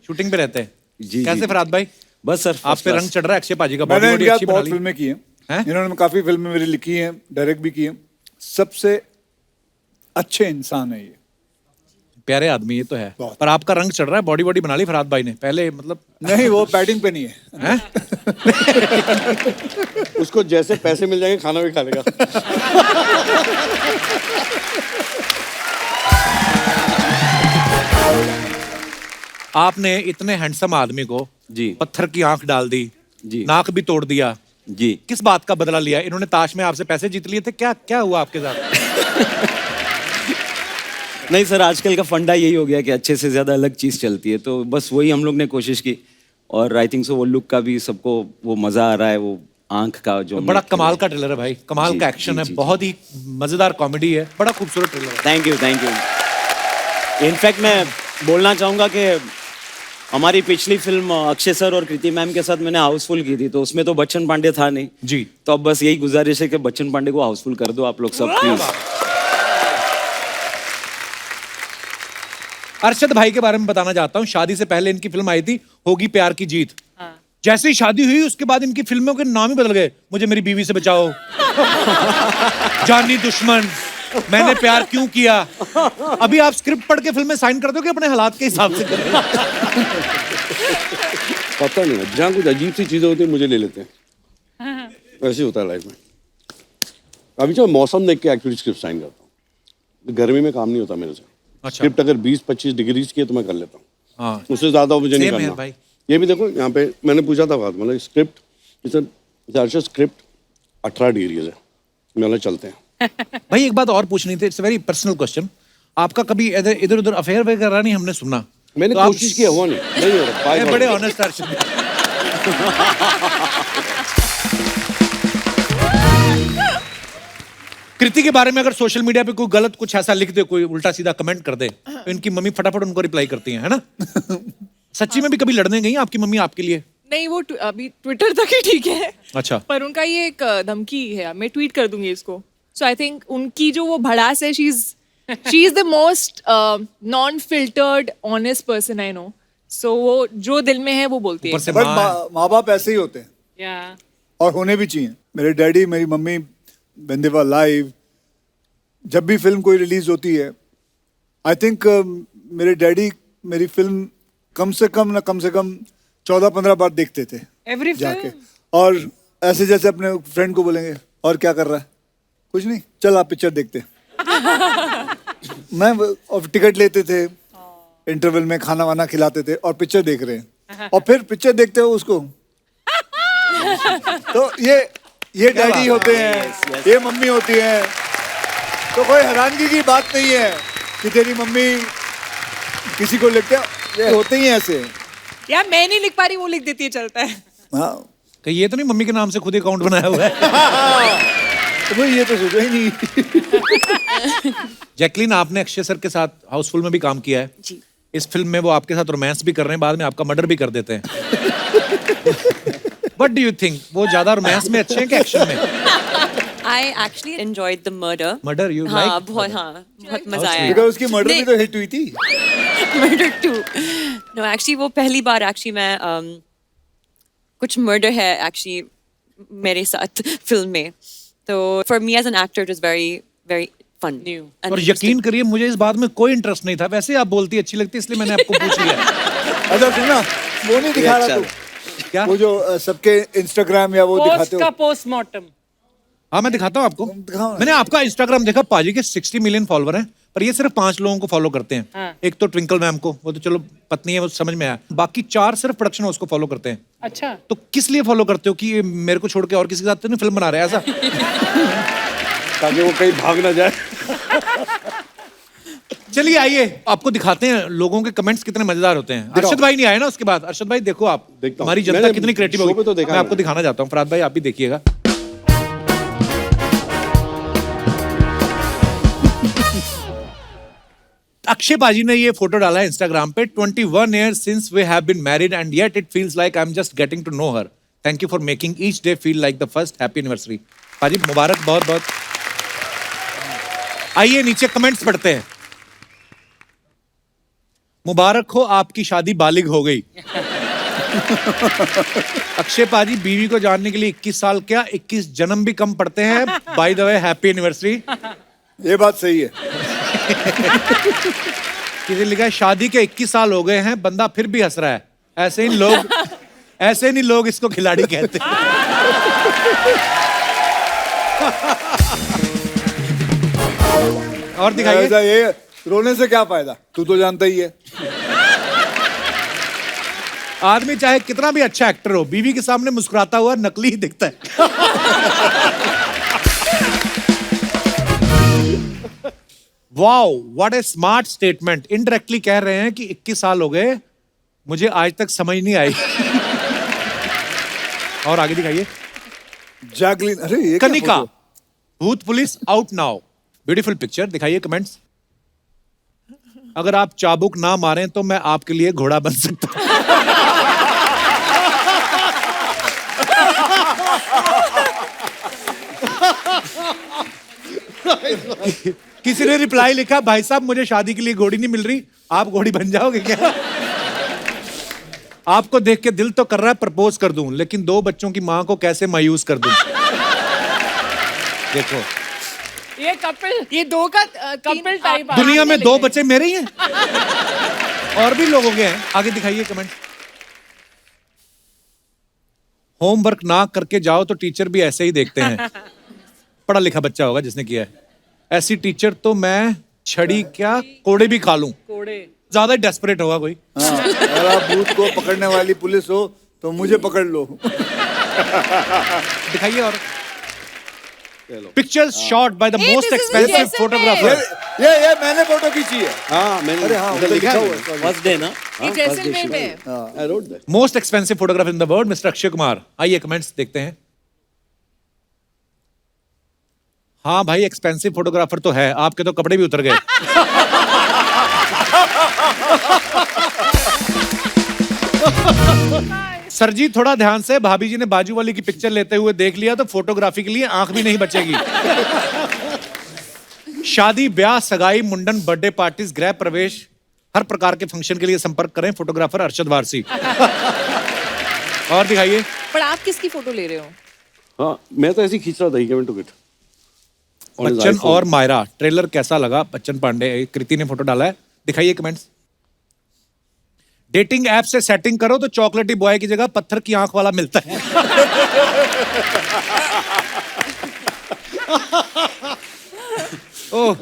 शूटिंग पे रहते हैं। जी, कैसे जी। फरहाद भाई? बस सर, आप पे रंग चढ़ रहा है अक्षय पाजी का। मैंने बॉडी इनके अच्छी साथ बना बहुत ली। फिल्में की हैं। हैं? इन्होंने काफी फिल्में मेरी लिखी हैं, डायरेक्ट भी की हैं। सबसे अच्छे इंसान है ये। प्यारे आदमी ये तो है। बहुत। पर आपका रंग चढ़ रहा है, बॉडी बना ली फरहाद भाई ने पहले, मतलब नहीं, वो बैटिंग पे नहीं है। हैं? उसको जैसे पैसे मिल जाएंगे खाना भी खा लेगा। आपने इतने हैंडसम आदमी को जी। पत्थर की आंख डाल दी, जी। नाक भी तोड़ दिया। जी। किस बात का बदला लिया? इन्होंने ताश में आपसे पैसे जीत लिए थे, क्या क्या हुआ आपके साथ? नहीं सर, आजकल का फंडा यही हो गया कि अच्छे से ज्यादा अलग चीज चलती है, तो बस वही हम लोग ने कोशिश की। और आई थिंक सो वो लुक का भी सबको वो मजा आ रहा है, वो आंख का जो बड़ा कमाल का ट्रेलर है भाई, कमाल जी, का एक्शन जी, है, जी, बहुत ही मजेदार कॉमेडी है, बड़ा खूबसूरत ट्रेलर है। Thank you. इनफैक्ट मैं बोलना चाहूंगा कि हमारी पिछली फिल्म अक्षय सर और कृति मैम के साथ मैंने हाउसफुल की थी, तो उसमें तो बच्चन पांडे था नहीं जी। तो अब बस यही गुजारिश है कि बच्चन पांडे को हाउसफुल कर दो आप लोग सब प्लीज। अरशद भाई के बारे में बताना चाहता हूँ। शादी से पहले इनकी फिल्म आई थी होगी प्यार की जीत। जैसे ही शादी हुई उसके बाद इनकी फिल्मों के नाम ही बदल गए। मुझे मेरी बीवी से बचाओ, जानी दुश्मन, मैंने प्यार क्यों किया। अभी आप स्क्रिप्ट पढ़ के फिल्में साइन कर दो कि अपने हालात के हिसाब से कर रहे हो? पता नहीं है, जहाँ कुछ अजीब सी चीजें होती है मुझे ले लेते हैं। ऐसे होता है लाइफ में। अभी जो मौसम देख के एक्चुअली स्क्रिप्ट साइन करता हूँ। गर्मी में काम नहीं होता मेरे से। अच्छा। स्क्रिप्ट अगर 20-25 डिग्री की है तो मैं कर लेता हूँ। हाँ। उससे ज्यादा मुझे नहीं Same है करना भाई। ये भी देखो यहाँ पे मैंने पूछा था बात, मतलब स्क्रिप्ट स्क्रिप्ट 18 डिग्री है, मतलब चलते हैं। भाई एक बात और पूछनी थी, इट्स वेरी पर्सनल क्वेश्चन। आपका कभी इधर उधर अफेयर वगैरह नहीं हमने सुना? मैंने तो आप- कोशिश किया, हुआ नहीं हो रहा। ये बड़े ऑनेस्ट अर्शद। कृति के बारे में अगर सोशल मीडिया पे कोई गलत कुछ ऐसा लिख दे, कोई उल्टा सीधा कमेंट कर दे, तो इनकी मम्मी फटाफट उनको रिप्लाई करती है ना? सच्ची में भी कभी लड़ने गई आपकी मम्मी आपके लिए? नहीं, वो अभी ट्विटर तक ही ठीक है। अच्छा। पर उनका ये एक धमकी है, मैं ट्वीट कर दूंगी इसको। सो आई थिंक उनकी जो वो भड़ास है, she is the most non filtered honest person I know. So वो जो दिल में है वो बोलती है। ऊपर से बट माँ माँ बाप ऐसे ही होते हैं Yeah. और होने भी चाहिए। मेरे डैडी, मेरी mummy, when they were alive, जब भी फिल्म कोई रिलीज होती है, आई थिंक मेरे डैडी मेरी फिल्म कम से कम 14-15 बार देखते थे Every जाके। film. और ऐसे जैसे अपने फ्रेंड को बोलेंगे और क्या कर रहा है, कुछ नहीं, चल आप पिक्चर देखते मैं और टिकट लेते थे, इंटरवल में खाना वाना खिलाते थे और पिक्चर देख रहे हैं। और फिर पिक्चर देखते हो उसको तो ये डैडी होते हैं, ये मम्मी होती है। तो कोई हैरानगी की बात नहीं है कि तेरी मम्मी किसी को लिखते ये होते ही हैं ऐसे। यार मैं नहीं लिख पा रही, वो लिख देती है, चलता है। हाँ कि ये तो नहीं मम्मी के नाम से खुद ही अकाउंट बनाया हुआ है। तो भाई ये तो सोचा ही नहीं। जैकलीन, आपने अक्षय सर के साथ हाउसफुल में भी काम किया है जी। इस फिल्म में वो आपके साथ रोमांस भी कर रहे हैं, बाद में आपका मर्डर भी कर देते हैं। व्हाट डू यू थिंक, वो ज्यादा रोमांस में अच्छे हैं कि एक्शन में? I actually enjoyed the murder. Murder you हाँ लाइक? बहुत मजा आया। बिकॉज उसकी मर्डर भी तो हिट हुई थी। मर्डर 2 नो एक्चुअली वो पहली बार एक्चुअली मैं कुछ मर्डर है एक्चुअली मेरे साथ फिल्म में, तो for me as an actor it was very very fun. और यकीन करिए मुझे इस बात में कोई इंटरेस्ट नहीं था, वैसे आप बोलती अच्छी लगती इसलिए मैंने आपको पूछ लिया। अच्छा सुनना, वो नहीं दिखा रहा तू क्या? वो जो सबके इंस्टाग्राम या वो दिखाते पोस्ट हो। का पोस्टमार्टम। हाँ मैं दिखाता हूँ आपको। दिखाओ ना। मैंने आपका इंस्टाग्राम देखा, पाजी के 60 मिलियन फॉलोवर हैं, पर ये सिर्फ 5 लोगों को फॉलो करते हैं। हाँ। एक तो ट्विंकल मैम को, वो तो चलो पत्नी है, वो समझ में आया। बाकी 4 सिर्फ प्रोडक्शन हाउस को फॉलो करते हैं। अच्छा, तो किस लिए फॉलो करते हो कि ये मेरे को छोड़ के और किसी के साथ तो नहीं फिल्म बना रहे हैं ऐसा? ताकि वो कहीं भाग ना जाए। चलिए आइए आपको दिखाते हैं लोगों के कमेंट्स कितने मजेदार होते हैं। अरशद भाई नहीं आए ना उसके बाद। अरशद भाई देखो आप, देखता हूँ। हमारी जनता मैंने कितनी क्रिएटिव शो होगी। पे तो देखा मैं आपको मैंने। दिखाना चाहता हूँ, फराद भाई आप भी देखिएगा। अक्षय पाजी ने ये फोटो डाला है इंस्टाग्राम पे। 21 years since we have been married and yet it feels like I'm just getting to know her. Thank you for making each day feel like the first happy anniversary. पाजी मुबारक बहुत बहुत। आइए नीचे comments पढ़ते हैं। मुबारक हो आपकी शादी बालिग हो गई। अक्षय पाजी बीवी को जानने के लिए 21 साल क्या 21 जन्म भी कम पड़ते हैं। By the way happy anniversary. ये बात सही है। किसी ने लिखा है शादी के 21 साल हो गए हैं, बंदा फिर भी हंस रहा है। ऐसे नहीं लोग इसको खिलाड़ी कहते हैं। और दिखाइए। ऐसा ये रोने से क्या फायदा, तू तो जानता ही है। आदमी चाहे कितना भी अच्छा एक्टर हो, बीवी के सामने मुस्कुराता हुआ नकली ही दिखता है। Wow what A smart statement. Indirectly कह रहे हैं कि 21 साल हो गए, मुझे आज तक समझ नहीं आई। और आगे दिखाइए। जैकलीन, अरे ये क्या कनिका, फोटो? भूत police out now. Beautiful picture. दिखाइए कमेंट्स। अगर आप चाबुक ना मारें तो मैं आपके लिए घोड़ा बन सकता हूं। किसी ने रिप्लाई लिखा, भाई साहब मुझे शादी के लिए घोड़ी नहीं मिल रही, आप घोड़ी बन जाओगे क्या? आपको देख के दिल तो कर रहा है प्रपोज कर दूं, लेकिन 2 बच्चों की मां को कैसे मायूस कर दूं। देखो ये कपिल, ये 2 का कपिल टाइप। दुनिया में 2 बच्चे मेरे ही हैं और भी लोगों के हैं। आगे दिखाइए कमेंट। होमवर्क ना करके जाओ तो टीचर भी ऐसे ही देखते हैं। पढ़ा लिखा बच्चा होगा जिसने किया है। ऐसी टीचर तो मैं छड़ी क्या कोड़े भी खा लूं। कोड़े ज्यादा डेस्परेट होगा कोई। हाँ, अगर आप भूत को पकड़ने वाली पुलिस हो तो मुझे पकड़ लो। दिखाइए। और pictures shot by the most expensive Jaisalmer photographer. ये मैंने फोटो खींची है। हाँ मैंने अरे हाँ, इधर उधर लिखा लिखा है हुआ है, sorry। फर्स्ट डे ना। ये जैसलमेर में है। I wrote that. Most expensive photographer in the world mister Akshay Kumar. आइए कमेंट्स देखते हैं। हाँ भाई एक्सपेंसिव फोटोग्राफर तो है, आपके तो कपड़े भी उतर गए। सर जी थोड़ा ध्यान से, भाभी जी ने बाजू वाली की पिक्चर लेते हुए देख लिया तो फोटोग्राफी के लिए आंख भी नहीं बचेगी। शादी, ब्याह, सगाई, मुंडन, बर्थडे पार्टीज, गृह प्रवेश, हर प्रकार के फंक्शन के लिए संपर्क करें फोटोग्राफर अरशद वारसी। और दिखाइए। पर आप किसकी फोटो ले रहे हो? हाँ मैं तो ऐसे ही खींच रहा था, ही केम टू इट। बच्चन और मायरा ट्रेलर कैसा लगा? बच्चन पांडे, कृति ने फोटो डाला है। दिखाइए कमेंट्स। डेटिंग ऐप से सेटिंग करो तो चॉकलेटी बॉय की जगह पत्थर की आंख वाला मिलता है। ओह,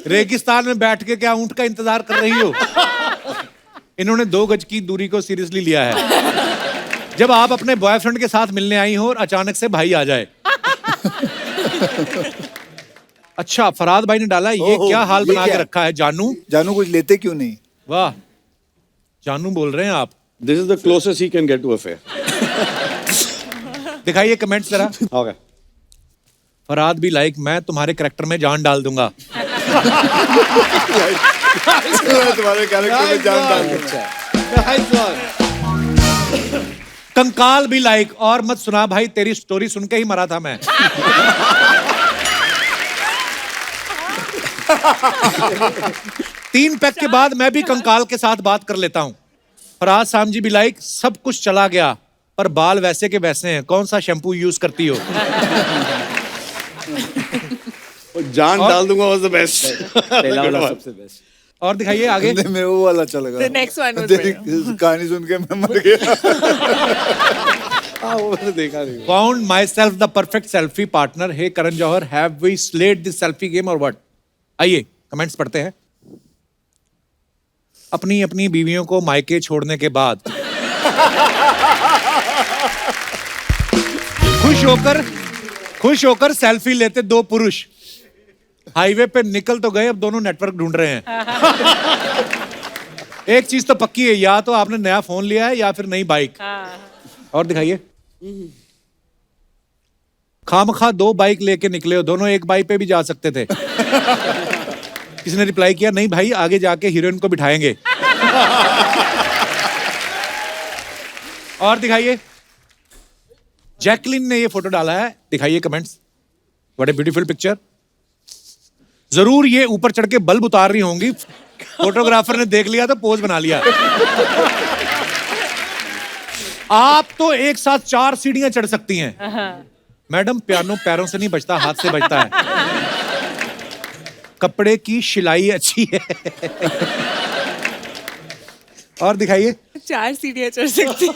रेगिस्तान में बैठ के क्या ऊंट का इंतजार कर रही हो? इन्होंने 2 गज की दूरी को सीरियसली लिया है। जब आप अपने बॉयफ्रेंड के साथ मिलने आई हो और अचानक से भाई आ जाए। अच्छा, फराद भाई ने डाला, ये ओहो, क्या हाल ये बना क्या के है? रखा है जानू। जानू कुछ लेते क्यों नहीं? वाह, जानू बोल रहे हैं आप। This is the closest he can get to affair. दिखाइए कमेंट्स जरा। ओके, फराद भी लाइक, मैं तुम्हारे करेक्टर में जान डाल दूंगा। तुम्हारे कैरेक्टर में जान डाल दूंगा। कंकाल भी लाइक, और मत सुना भाई, तेरी स्टोरी सुन के ही मरा था मैं। 3 पैक के बाद मैं भी कंकाल के साथ बात कर लेता हूं। फराज सामजी भी लाइक, सब कुछ चला गया पर बाल वैसे के वैसे हैं, कौन सा शैम्पू यूज करती हो? जान डाल दूंगा वाज द बेस्ट। पहला वाला सबसे बेस्ट। और दिखाइए आगे। नहीं, मैं वो वाला अच्छा लगा। The next one was तेरी कहानी सुन के मैं मर गया। हाँ, वो मैंने देखा नहीं। Found myself the perfect selfie partner. Hey Karan Johar, have we slayed this selfie game or what? आइए कमेंट्स पढ़ते हैं। अपनी अपनी बीवियों को मायके छोड़ने के बाद खुश होकर सेल्फी लेते 2 पुरुष हाईवे पे निकल तो गए, अब दोनों नेटवर्क ढूंढ रहे हैं। एक चीज तो पक्की है, या तो आपने नया फोन लिया है या फिर नई बाइक। और दिखाइए। खामखा 2 बाइक लेके निकले हो, दोनों एक बाइक पे भी जा सकते थे। किसी ने रिप्लाई किया, नहीं भाई आगे जाके हीरोइन को बिठाएंगे। और दिखाइए। जैकलिन ने ये फोटो डाला है, दिखाइए comments. What a beautiful picture. जरूर ये ऊपर चढ़ के बल्ब उतार रही होंगी, फोटोग्राफर ने देख लिया तो पोज बना लिया। आप तो एक साथ 4 सीढ़ियां चढ़ सकती हैं। मैडम, पियानो पैरों से नहीं बजता, हाथ से बजता है। कपड़े की सिलाई अच्छी है। और दिखाइए। 4 सीढ़ियां चढ़ सकती।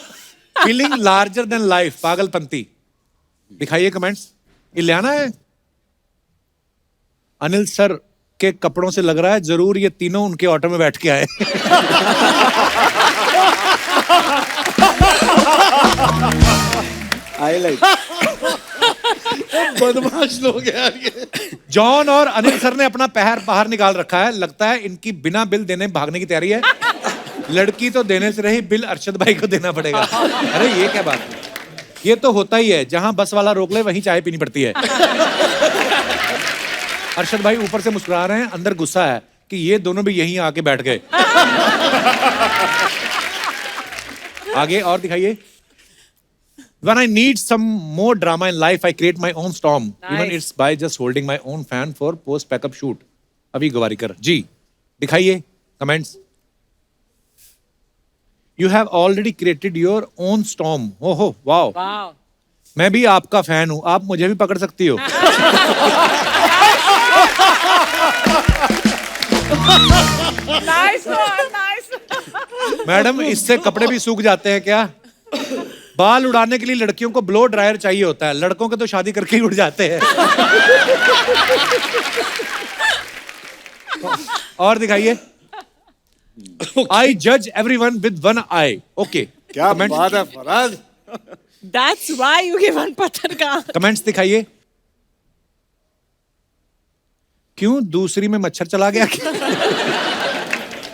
फीलिंग लार्जर देन लाइफ, पागलपंती। दिखाइए कमेंट्स। इलियाना है। अनिल सर के कपड़ों से लग रहा है जरूर ये तीनों उनके ऑटो में बैठ के आए। I like. बदमाश लोग यार ये। जॉन और अनिल सर ने अपना पैर बाहर निकाल रखा है, लगता है इनकी बिना बिल देने भागने की तैयारी है। लड़की तो देने से रही, बिल अरशद भाई को देना पड़ेगा। अरे ये क्या बात है, ये तो होता ही है, जहां बस वाला रोक ले वहीं चाय पीनी पड़ती है। अरशद भाई ऊपर से मुस्कुरा रहे हैं, अंदर गुस्सा है कि ये दोनों भी यहीं आके बैठ गए। आगे और दिखाइए। When I need some more drama in life, I create my own storm. Even it's by just holding my own fan for post backup shoot. अभी गवारीकर जी, दिखाइए comments. You have already created your own storm. ओहो wow, मैं भी आपका fan हूं, आप मुझे भी पकड़ सकती हो। Nice one, nice. मैडम, इससे कपड़े भी सूख जाते हैं क्या? बाल उड़ाने के लिए लड़कियों को ब्लो ड्रायर चाहिए होता है, लड़कों के तो शादी करके ही उड़ जाते हैं। और दिखाइए। आई जज एवरीवन विद 1 आई। ओके, क्या बात है Faraz. That's why you gave one पत्थर का। कमेंट्स दिखाइए। क्यों दूसरी में मच्छर चला गया क्या?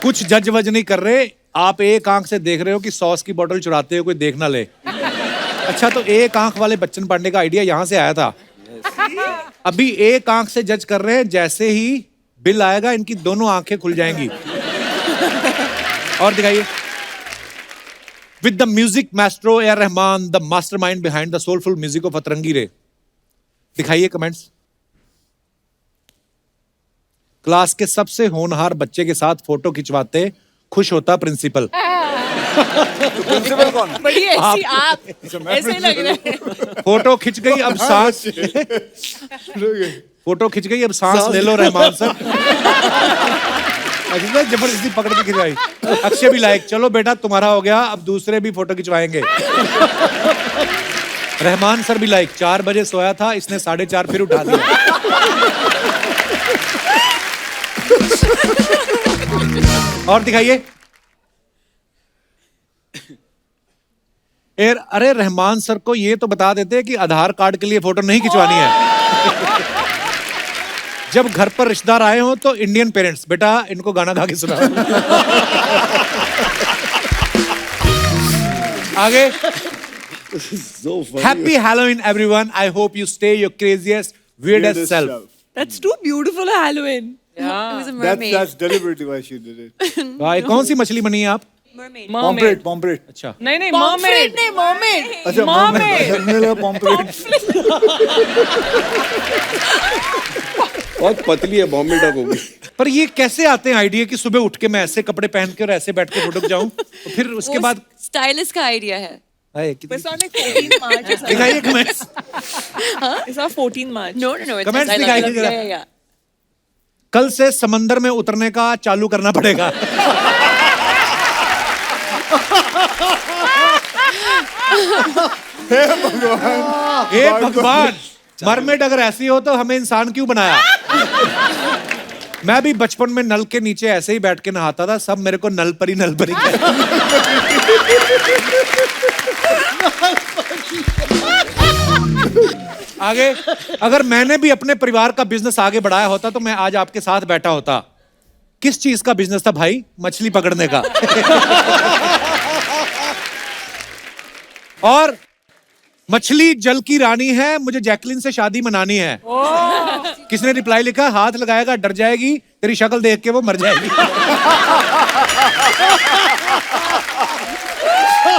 कुछ जज वज नहीं कर रहे, आप एक आंख से देख रहे हो कि सॉस की बोतल चुराते हो कोई देख ना ले। अच्छा, तो एक आंख वाले बच्चन पांडे का आइडिया यहां से आया था। अभी एक आंख से जज कर रहे हैं, जैसे ही बिल आएगा इनकी दोनों आंखें खुल जाएंगी। और दिखाइए। With the music maestro A R Rahman, the mastermind behind the soulful music of अतरंगी रे। दिखाइए कमेंट्स। क्लास के सबसे होनहार बच्चे के साथ फोटो खिंचवाते खुश होता प्रिंसिपल। प्रिंसिपल कौन? बड़ी ऐसी आप ऐसे लग रहे हैं। फोटो खिंच गई, अब सांस। फोटो खिंच गई, अब सांस ले लो रहमान सर। जबरदस्ती पकड़ के खिंचवाई। अक्षय भी लाइक, चलो बेटा तुम्हारा हो गया, अब दूसरे भी फोटो खिंचवाएंगे। रहमान सर भी लाइक, 4 बजे सोया था, इसने 4:30 फिर उठा दिया। और दिखाइए। अरे रहमान सर को ये तो बता देते कि आधार कार्ड के लिए फोटो नहीं खिंचवानी है। जब घर पर रिश्तेदार आए हो तो इंडियन पेरेंट्स, बेटा इनको गाना गा के सुना। आगे। So funny. Happy Halloween, everyone. I hope you stay your craziest, weirdest self. That's too beautiful, Halloween. It was a That's mermaid. deliberately why she did it. भाई कौन सी मछली बनी है आप? Mermaid. Pomfret, pomfret. अच्छा, नहीं नहीं Pomfret मर्मेड नहीं, mermaid. अच्छा Mermaid. मुझे लगा pomfret. बहुत पतली है, बॉम्बे डक होगी। पर ये कैसे आते हैं आइडिया कि सुबह उठ के मैं ऐसे कपड़े पहन के और ऐसे बैठ के फोटो जाऊं, तो फिर उसके बाद स्टाइलिस्ट का आइडिया है। It's on like 14 March or something. दिखाइए comments. It's on 14 March. No, it's Comments I love दिखाइए it. जरा। Yeah. कल से समंदर में उतरने का चालू करना पड़ेगा। हे भगवान, मरमेड अगर ऐसी हो तो हमें इंसान क्यों बनाया? मैं भी बचपन में नल के नीचे ऐसे ही बैठ के नहाता था, सब मेरे को नल परी कहते। आगे, अगर मैंने भी अपने परिवार का बिजनेस आगे बढ़ाया होता तो मैं आज आपके साथ बैठा होता। किस चीज का बिजनेस था भाई? मछली पकड़ने का। और मछली जल की रानी है, मुझे जैकलिन से शादी मनानी है। किसने रिप्लाई लिखा? हाथ लगाएगा डर जाएगी, तेरी शक्ल देख के वो मर जाएगी।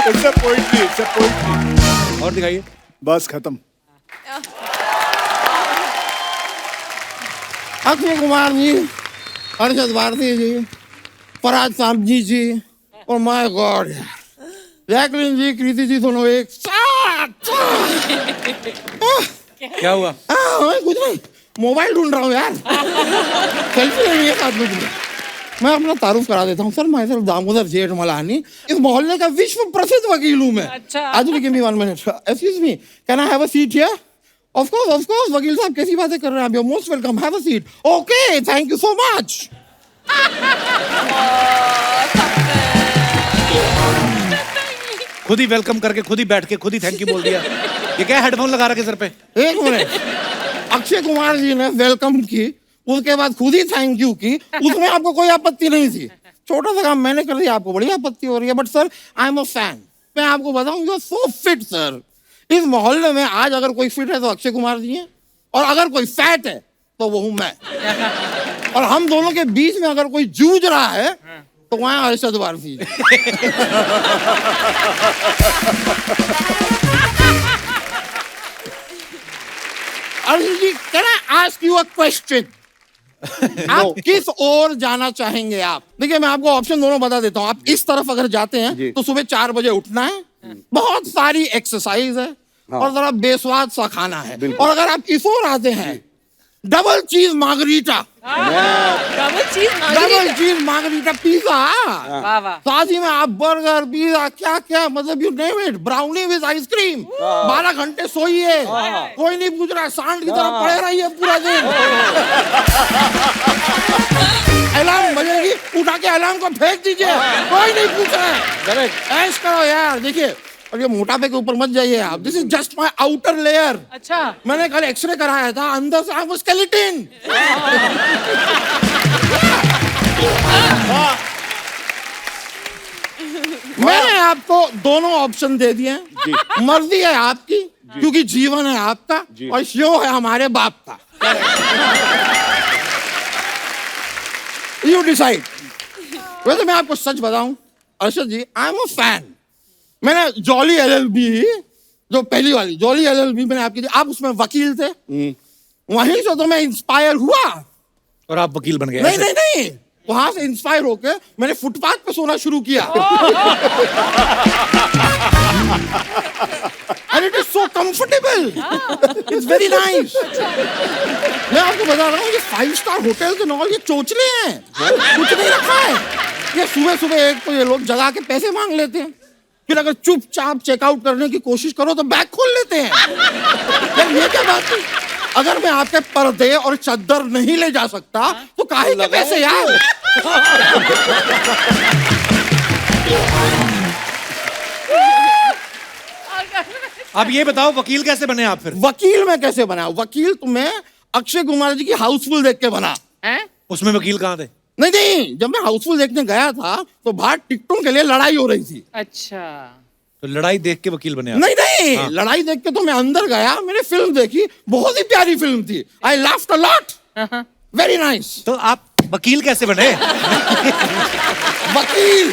It's a poetry. It's a poetry. और दिखाइए। बस खत्म. अक्षय कुमार जी, अरशद भारती जी, फराज सामजी जी और माय गॉड जैकलिन जी, कृति जी दोनों एक साथ। क्या हुआ? कुछ नहीं, मोबाइल ढूंढ रहा हूँ यार। सेल्फी लेनी है साथ में। मैं अपना तारुफ करा देता हूँ सर, मैं सर दामोदर जेठमलानी, इस मोहल्ले का विश्व प्रसिद्ध वकील हूँ मैं। अच्छा। आज give me 1 minute. Excuse me, can I have a seat here? Of course, वकील साहब कैसी बातें कर रहे हैं आप? You're most welcome. Have a seat. Okay, thank you so much. खुद ही वेलकम करके, खुद ही बैठ के, खुद ही थैंक यू बोल दिया। ये क्या हेडफोन लगा रखे सर पे? एक मिनट, अक्षय कुमार जी ने वेलकम की, उसके बाद खुद ही थैंक यू की, उसमें आपको कोई आपत्ति नहीं थी। छोटा सा काम मैंने कर दिया, आपको बड़ी आपत्ति हो रही है। But sir, I am a fan. मैं आपको बताऊं, you are so fit sir. इस मोहल्ले में आज अगर कोई फिट है तो अक्षय कुमार जी हैं, और अगर कोई फैट है तो वो हूं मैं। और हम दोनों के बीच में अगर कोई जूझ रहा है तो वहां Arshad Warsi. Arjun ji, can I ask you a question? आप किस ओर जाना चाहेंगे? आप देखिए, मैं आपको ऑप्शन दोनों बता देता हूँ। आप इस तरफ अगर जाते हैं तो सुबह 4 बजे उठना है, बहुत सारी एक्सरसाइज है और जरा बेस्वाद सा खाना है। और अगर आप इस ओर आते हैं, डबल चीज मार्गरीटा, डबल चीज मार्गरीटा पिज्जा, वाह वाह। साथ ही में आप बर्गर, पिज्जा, क्या क्या, मतलब you name it, brownie with ice cream. 12 घंटे सोइए, कोई नहीं पूछ रहा, सांड की तरह पड़े रहिए पूरा दिन। अलार्म बजेगी, उठा के अलार्म को फेंक दीजिए, कोई नहीं पूछ रहा है। ऐश करो यार। देखिए, और ये मोटापे के ऊपर मत जाइए आप। This is just my outer layer. अच्छा, मैंने मैंने कल एक्सरे कराया था, अंदर से आप स्केलेटन। मैंने आपको दोनों ऑप्शन दे दिए हैं। मर्जी है आपकी, क्योंकि जीवन है आपका और शो है हमारे बाप का। You decide. वैसे मैं आपको सच बताऊं अरशद जी, आई एम अ फैन। मैंने जॉली एलएलबी, जो पहली वाली जॉली एलएलबी मैंने आपकी, आप उसमें वकील थे, वहीं से तो मैं इंस्पायर हुआ। और आप वकील बन गए? नहीं नहीं नहीं, वहां से इंस्पायर होके मैंने फुटपाथ पे सोना शुरू किया। And it is so comfortable, it's very nice. मैं आपको बता रहा हूँ, ये 5 स्टार होटल के नॉल ये चोचले हैं, कुछ नहीं रखा है। ये सुबह सुबह एक तो ये लोग जगा के पैसे मांग लेते हैं, फिर अगर चुपचाप चेकआउट करने की कोशिश करो तो बैग खोल लेते हैं। यार ये क्या बात है? अगर मैं आपके पर्दे और चद्दर नहीं ले जा सकता तो काहे के पैसे यार? अब ये बताओ, वकील कैसे बने आप फिर? वकील मैं कैसे बना? वकील तो मैं अक्षय कुमार जी की हाउसफुल देख के बना। हैं? उसमें वकील कहाँ थे? नहीं नहीं, जब मैं हाउसफुल देखने गया था तो बाहर टिकटों के लिए लड़ाई हो रही थी। अच्छा। तो लड़ाई देख के वकील बने आप? नहीं नहीं, लड़ाई देख के तो मैं अंदर गया, मैंने फिल्म देखी, बहुत ही प्यारी फिल्म थी। I laughed a lot, very nice. तो आप वकील कैसे बने? वकील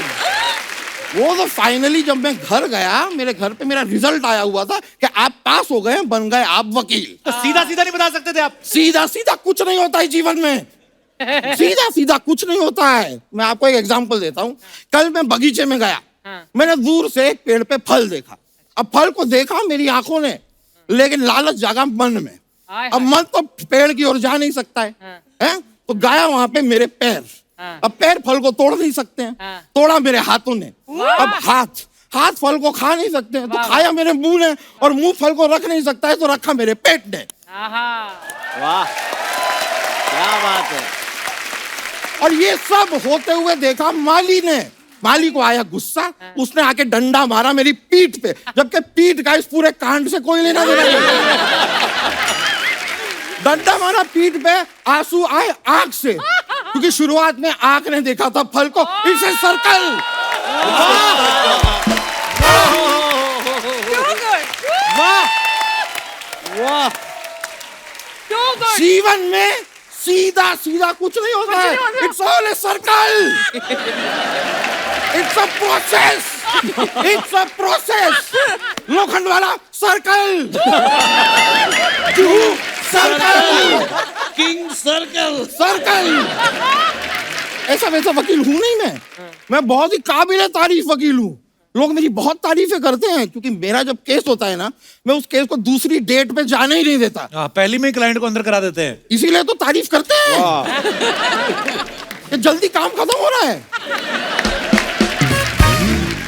वो तो फाइनली जब मैं घर गया, मेरे घर पे मेरा रिजल्ट आया हुआ था कि आप पास हो गए, बन गए आप वकील। तो सीधा सीधा नहीं बता सकते थे आप? सीधा सीधा कुछ नहीं होता है जीवन में, सीधा सीधा कुछ नहीं होता है। मैं आपको एक एग्जांपल देता हूँ। कल मैं बगीचे में गया, मैंने दूर से एक पेड़ पे फल देखा। अब फल को देखा मेरी आंखों ने, लेकिन लालच जागा मन में। अब मन तो पेड़ की ओर जा नहीं सकता है? तो गया वहां पे मेरे पैर। अब पैर फल को तोड़ नहीं सकते हैं, तोड़ा मेरे हाथों ने। अब हाथ फल को खा नहीं सकते हैं, तो खाया मेरे मुंह ने, और मुंह फल को रख नहीं सकता है, तो रखा मेरे पेट ने। वाह, क्या बात है। और ये सब होते हुए देखा माली ने। माली को आया गुस्सा, उसने आके डंडा मारा मेरी पीठ पे, जबकि पीठ का इस पूरे कांड से कोई लेना देना नहीं। डंडा मारा पीठ पे, आंसू आए आंख से, क्योंकि शुरुआत में आंख ने देखा था फल को। It's a circle. वाह, जीवन में सीधा सीधा कुछ नहीं होता है। It's all a circle. It's a process, it's a process. लोखंड वाला circle, circle, king circle. Circle. ऐसा वैसा वकील हूं नहीं मैं बहुत ही काबिल तारीफ वकील हूँ। लोग मेरी बहुत तारीफें करते हैं, क्योंकि मेरा जब केस होता है ना, मैं उस केस को दूसरी डेट पे जाने ही नहीं देता। पहली में ही क्लाइंट को अंदर करा देते हैं। इसीलिए तो तारीफ करते हैं कि जल्दी काम खत्म हो रहा है।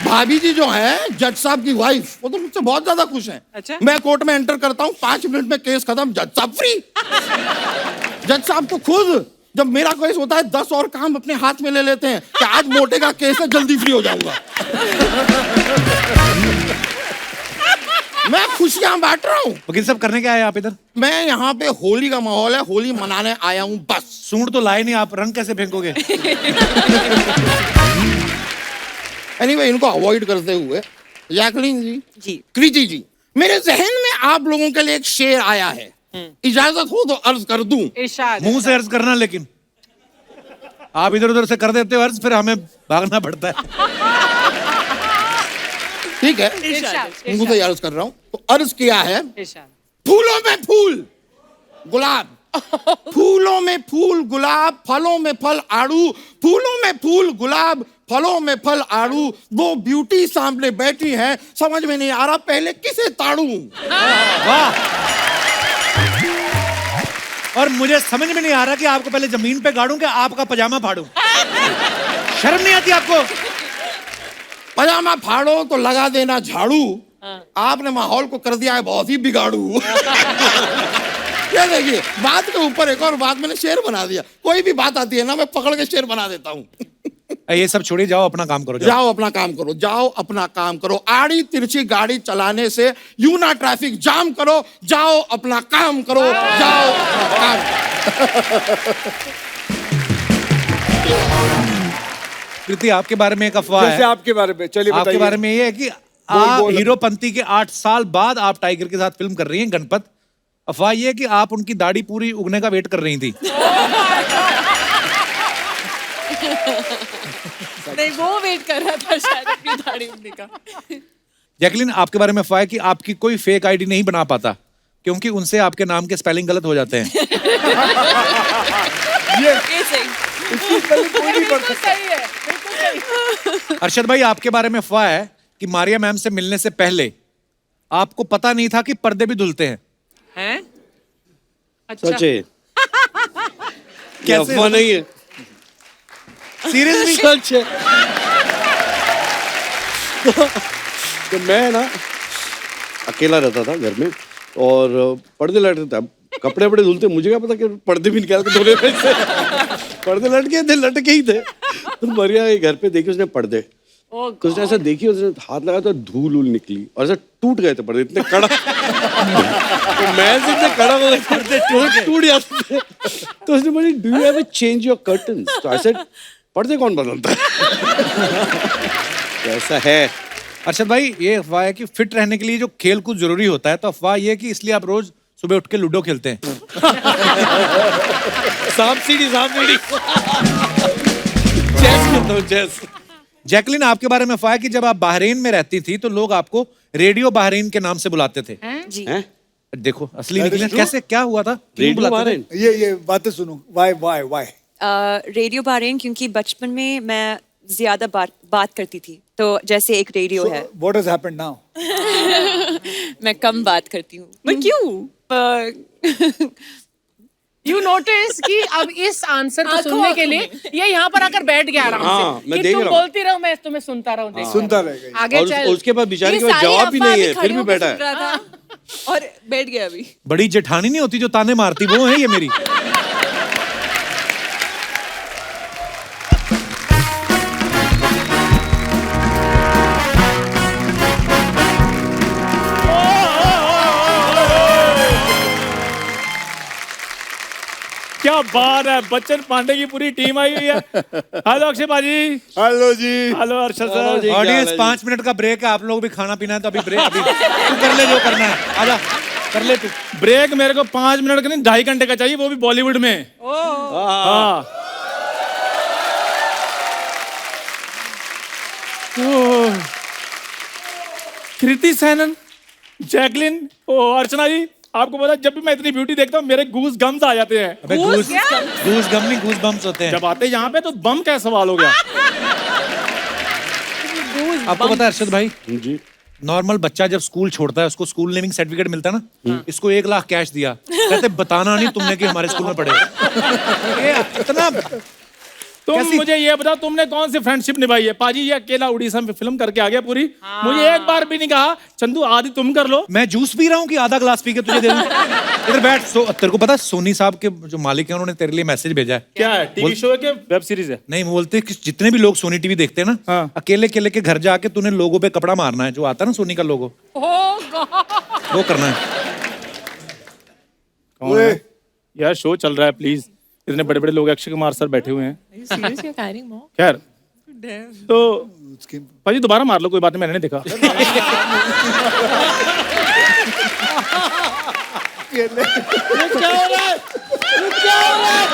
भाभी जी जो है, जज साहब की वाइफ, वो तो मुझसे बहुत ज्यादा खुश हैं। अच्छा? मैं कोर्ट में एंटर करता हूँ, 5 मिनट में केस खत्म, जज साहब फ्री। जज साहब तो खुद जब मेरा केस होता है 10 और काम अपने हाथ में ले लेते हैं कि आज मोटे का केस है, जल्दी फ्री हो जाऊंगा। मैं खुशियां बांट रहा हूँ। वकील साहब करने क्या आए आप इधर? मैं यहाँ पे होली का माहौल है, होली मनाने आया हूँ बस। सूंड तो लाए नहीं आप, रंग कैसे फेंकोगे? एनीवे, इनको अवॉइड करते हुए, जैकलीन जी, कृति जी, मेरे जहन में आप लोगों के लिए एक शेर आया है। इजाजत हो तो अर्ज कर दूं? इरशाद। मुंह से अर्ज करना, लेकिन आप इधर उधर से कर देते हो अर्ज, फिर हमें भागना पड़ता है। ठीक है, इरशाद। मुंह से अर्ज कर रहा हूं। तो अर्ज किया है, इरशाद। फूलों में फूल गुलाब, फूलों में फूल गुलाब, फलों में फल आड़ू, फूलों में फूल गुलाब, फलों में फल आड़ू, दो ब्यूटी सामने बैठी है, समझ में नहीं आ रहा पहले किसे ताड़ू। वाह। और मुझे समझ में नहीं आ रहा कि आपको पहले जमीन पे गाड़ूं कि आपका पजामा फाड़ूं। शर्म नहीं आती आपको? पजामा फाड़ो तो लगा देना झाड़ू। आपने माहौल को कर दिया है बहुत ही बिगाड़ू। ये देखिए, बात के ऊपर एक और बात, मैंने शेर बना दिया। कोई भी बात आती है ना, मैं पकड़ के शेर बना देता हूँ। ये सब छोड़िए, जाओ अपना काम करो। जाओ अपना काम करो, जाओ अपना काम करो। आड़ी तिरछी गाड़ी चलाने से यूं ना ट्रैफिक जाम करो, जाओ अपना काम करो, जाओ अपना काम। कृति, आपके बारे में एक अफवाह जैसे है। आपके बारे में, चलिए आपके बताइए। बारे में ये है कि हीरोपंती के 8 साल बाद आप टाइगर के साथ फिल्म कर रही हैं, गणपत। अफवाह ये है कि आप उनकी दाढ़ी पूरी उगने का वेट कर रही थी। नहीं, वो वेट कर रहा था शायद अपनी दाढ़ी उगने का। जैकलीन, आपके बारे में अफवाह है कि आपकी कोई फेक आईडी नहीं बना पाता, क्योंकि उनसे आपके नाम के स्पेलिंग गलत हो जाते हैं। ये सही। इसकी स्पेलिंग कोई नहीं पढ़ सकता। सही है, बिल्कुल सही। अरशद भाई, आपके बारे में अफवाह है कि मारिया मैम से मिलने से पहले आपको पता नहीं था कि पर्दे भी धुलते हैं। हैं? अच्छा। सच है, कैसे? अफवाह नहीं है, सीरियसली? सच है। तो मैं ना अकेला रहता था घर में, और पर्दे लटकते थे। अब कपड़े वपड़े धुलते, मुझे क्या पता कि पर्दे भी निकाल के धोने में से। पर्दे लटके थे, लटके ही थे। तो मरिया के घर पे देखी उसने पर्दे, तो उसने ऐसा देखी, उसने हाथ लगाया तो धूल उल निकली और ऐसा टूट गए थे पर्दे, इतने कड़क। तो मैं से इतने कड़क हो गए पर्दे, टूट जाते थे। तो उसने बोली, do you ever change your curtains? तो आई सेड, पर्दे कौन बदलता है? ऐसा है। अर्शद भाई, ये अफवाह है कि फिट रहने के लिए जो खेल कूद जरूरी होता है, तो अफवाह ये है कि इसलिए आप रोज सुबह उठ के लूडो खेलते हैं। सांप सीढ़ी चेस करता हूँ, चेस। जैकलिन, आपके बारे में अफवाह है कि जब आप बहरीन में रहती थी तो लोग आपको रेडियो बहरीन के नाम से बुलाते थे। जी। देखो असली निकले कैसे, क्या हुआ था? क्यों रेडियो बुलाते थे? बहरीन? ये बातें सुनो, वाई रेडियो बहरीन, क्योंकि बचपन में मैं ज्यादा बात करती थी, तो जैसे एक रेडियो है। What has happened now? मैं कम बात करती हूँ। पर क्यों? यू नोटिस कि अब इस आंसर को सुनने के लिए ये यहाँ पर आकर बैठ गया आराम हाँ, से मैं कि देख तुम रहा हूँ। बोलती रहो, मैं तुम्हें सुनता रहूं, देखो। सुनता रहेगा। आगे और चल। उसके बाद बेचारी के पास जवाब भी नहीं है, फिर भी बैठा है। और बैठ गया अभी। बड़ी जेठानी नहीं होती जो ताने मारती, वो है ये मेरी। क्या बात है, बच्चन पांडे की पूरी टीम आई हुई है। हेलो अक्षय भाजी। हेलो जी। Hello Arshad sir. Audience, 5 minute का ब्रेक है, आप लोग भी खाना पीना है तो अभी ब्रेक, अभी तू कर ले जो करना है, आजा कर ले तू। ब्रेक मेरे को 5 मिनट का नहीं, 2.5 घंटे का चाहिए, वो भी बॉलीवुड में। हाँ। कृति सेनन, जैकलिन, ओ अर्चना जी, आपको पता है जब भी मैं इतनी ब्यूटी देखता हूँ मेरे गूज गम्स आ जाते हैं। अबे गूज गम नहीं, गूज बम्स होते हैं। जब आते हैं यहाँ पे तो बम का सवाल हो गया। आपको पता है अर्शद भाई, जी, नॉर्मल बच्चा जब स्कूल छोड़ता है उसको स्कूल नेमिंग सर्टिफिकेट मिलता है ना, इसको 1 लाख कैश दिया, कहते बताना नहीं तुमने कि हमारे स्कूल में पढ़े। ये इतना तुम मुझे ये बताओ, तुमने कौन सी फ्रेंडशिप निभाई है? पाजी ये अकेला उड़ीसा में फिल्म करके आ गया पूरी। मुझे एक बार भी नहीं कहा चंदू आदि तुम कर लो। मैं जूस पी रहा हूँ कि आधा ग्लास पी के तुझे दे दूं? इधर बैठ। तेरे को पता है सोनी साहब के जो मालिक हैं उन्होंने तेरे लिए मैसेज भेजा है। क्या है, टीवी शो है कि वेब सीरीज है? नहीं, बोलते कि जितने भी लोग सोनी टीवी देखते हैं ना, हाँ। अकेले अकेले के घर जाके तूने लोगो पे कपड़ा मारना है, जो आता है ना सोनी का लोगो, वो करना है। कौन है? यार शो चल रहा है, प्लीज। इतने बड़े बड़े लोग, अक्षय कुमार सर बैठे हुए हैं। खैर, तो भाजी दोबारा मार लो, कोई बात नहीं, मैंने नहीं देखा। क्या हो रहा है? क्या हो रहा है?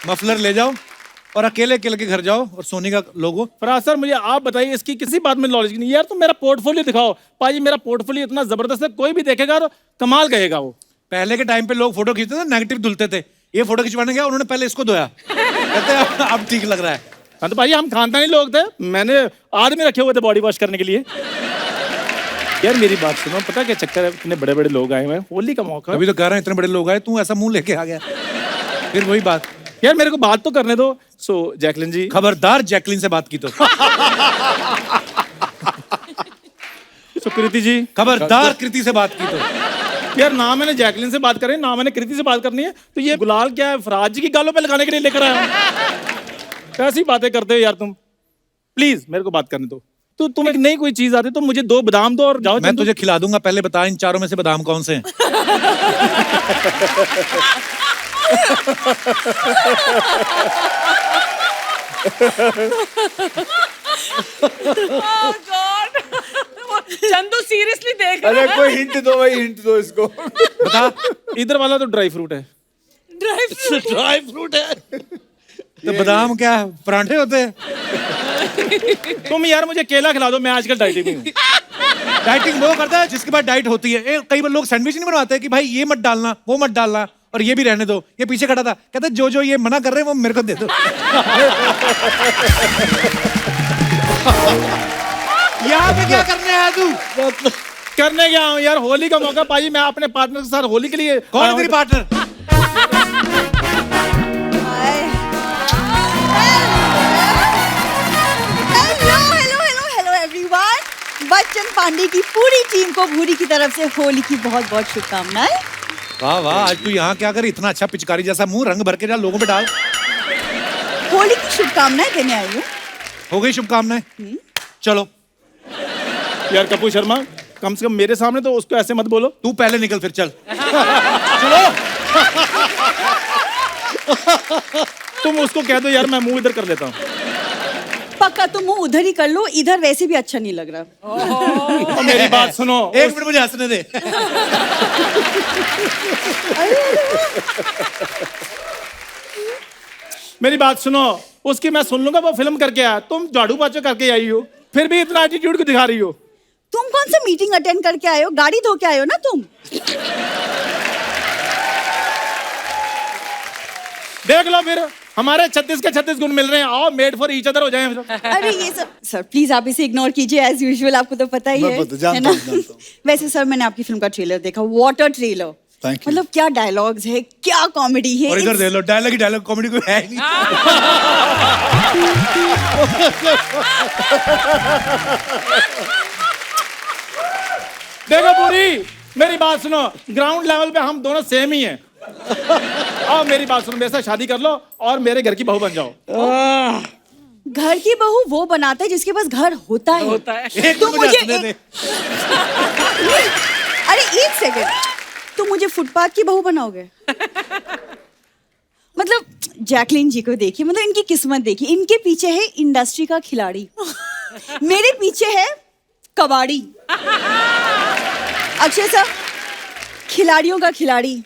मफलर ले जाओ और अकेले अकेले के घर जाओ और सोनी का लोगो। फराज सर मुझे आप बताइए, इसकी किसी बात में नॉलेज नहीं। यार तुम मेरा पोर्टफोलियो दिखाओ। पाजी मेरा पोर्टफोलियो इतना जबरदस्त है, कोई भी देखेगा तो कमाल कहेगा वो। पहले के टाइम पे लोग फोटो खींचते थे, नेगेटिव धुलते थे। ये फोटो खिंचवाने गया, उन्होंने पहले इसको धोया, कहते हैं अब ठीक लग रहा है। हाँ तो भाई हम खानदानी लोग थे, मैंने आदमी रखे हुए थे बॉडी वॉश करने के लिए। यार मेरी बात सुनो, पता क्या चक्कर है, इतने बड़े बड़े लोग आए हुए हैं, होली का मौका। अभी तो कह रहे हैं इतने बड़े लोग आए, तू ऐसा मुंह लेके आ गया। फिर वही बात, यार मेरे को बात तो करने दो। सो जैकलिन जी, खबरदार जैकलिन से बात की तो। सो कृति जी, खबरदार कृति से बात की तो। यार ना मैंने जैकलिन से बात करी, ना मैंने कृति से बात करनी है, तो ये गुलाल क्या है, फराज जी की गालों पे लगाने के लिए लेकर आया हूं। कैसी बातें करते हो यार तुम। प्लीज मेरे को बात करने दो। तो तुम एक नई कोई चीज आती तो मुझे 2 बादाम दो और जाओ। मैं तुझे खिला दूंगा, पहले बता इन चारों में से बादाम कौन से हैं? चंदू सीरियसली देख रहा अरे है। कोई हिंट दो भाई, हिंट दो इसको। बता। इधर वाला तो ड्राई फ्रूट है। ड्राई फ्रूट है तो बादाम क्या परांठे होते हैं? तुम यार मुझे केला खिला दो, मैं आजकल डाइटिंग में हूँ। डाइटिंग वो करता है जिसके बाद डाइट होती है। कई बार लोग सैंडविच नहीं बनवाते कि भाई ये मत डालना, वो मत डालना और ये भी रहने दो। ये पीछे खड़ा था, कहता जो जो ये मना कर रहे हैं वो मेरे को दे दो। यहाँ पे क्या करने आया तू? करने गया हूँ यार, होली का मौका पाई, मैं अपने पार्टनर के साथ होली के लिए। कौन है तेरी partner? Hello everyone. Bachchan Pandey की पूरी टीम को भूरी की तरफ से होली की बहुत बहुत शुभकामनाएं। वाह वाह, आज तू यहाँ क्या कर, इतना अच्छा पिचकारी जैसा मुंह, रंग भर के जा लोगों पे डाल। होली की शुभकामनाएं देने आई हूँ। हो गई शुभकामनाएं, चलो। यार कपूर शर्मा, कम से कम मेरे सामने तो उसको ऐसे मत बोलो। तू पहले निकल फिर चल। चलो। तुम उसको कह दो यार मैं मुंह इधर कर लेता हूँ। पक्का तुम मुंह उधर ही कर लो, इधर वैसे भी अच्छा नहीं लग रहा। और मेरी बात सुनो, एक मिनट मुझे हंसने दे। मेरी बात सुनो, उसकी मैं सुन लूंगा, वो फिल्म करके आया, तुम झाड़ू पोछा करके आई हो, फिर भी इतना एटीट्यूड क्यों दिखा रही हो? तुम कौन सा मीटिंग अटेंड करके आए हो? गाड़ी धो के आए हो ना तुम। देख लो फिर, हमारे 36 के 36 गुण मिल रहे हैं। आओ मेड फॉर ईच अदर हो जाएं फिर। अरे ये सब सर प्लीज आप इसे इग्नोर कीजिए एज यूजुअल, आपको तो पता ही मैं है, पता- जानता है ना? हूँ, जानता हूँ। वैसे सर मैंने आपकी फिल्म का ट्रेलर देखा, वाटर ट्रेलर। Thank you. मतलब क्या डायलॉग्स है, क्या कॉमेडी है। और इधर दे लो, डायलॉग ही डायलॉग, कॉमेडी कोई है ही नहीं। देखो पूरी, मेरी बात सुनो, ग्राउंड लेवल पे हम दोनों सेम ही हैं। और मेरी बात सुनो, मेरे साथ शादी कर लो और मेरे घर की बहू बन जाओ। घर की बहू वो बनाता है जिसके पास घर होता है। एक तो मिनट मुझे हंसने दे। अरे एक सेकंड, तुम मुझे फुटपाथ की बहू बनाओगे? मतलब जैकलीन जी को देखिए, मतलब इनकी किस्मत देखिए, इनके पीछे है इंडस्ट्री का खिलाड़ी, मेरे पीछे है कबाड़ी। अक्षय सर, खिलाड़ियों का खिलाड़ी,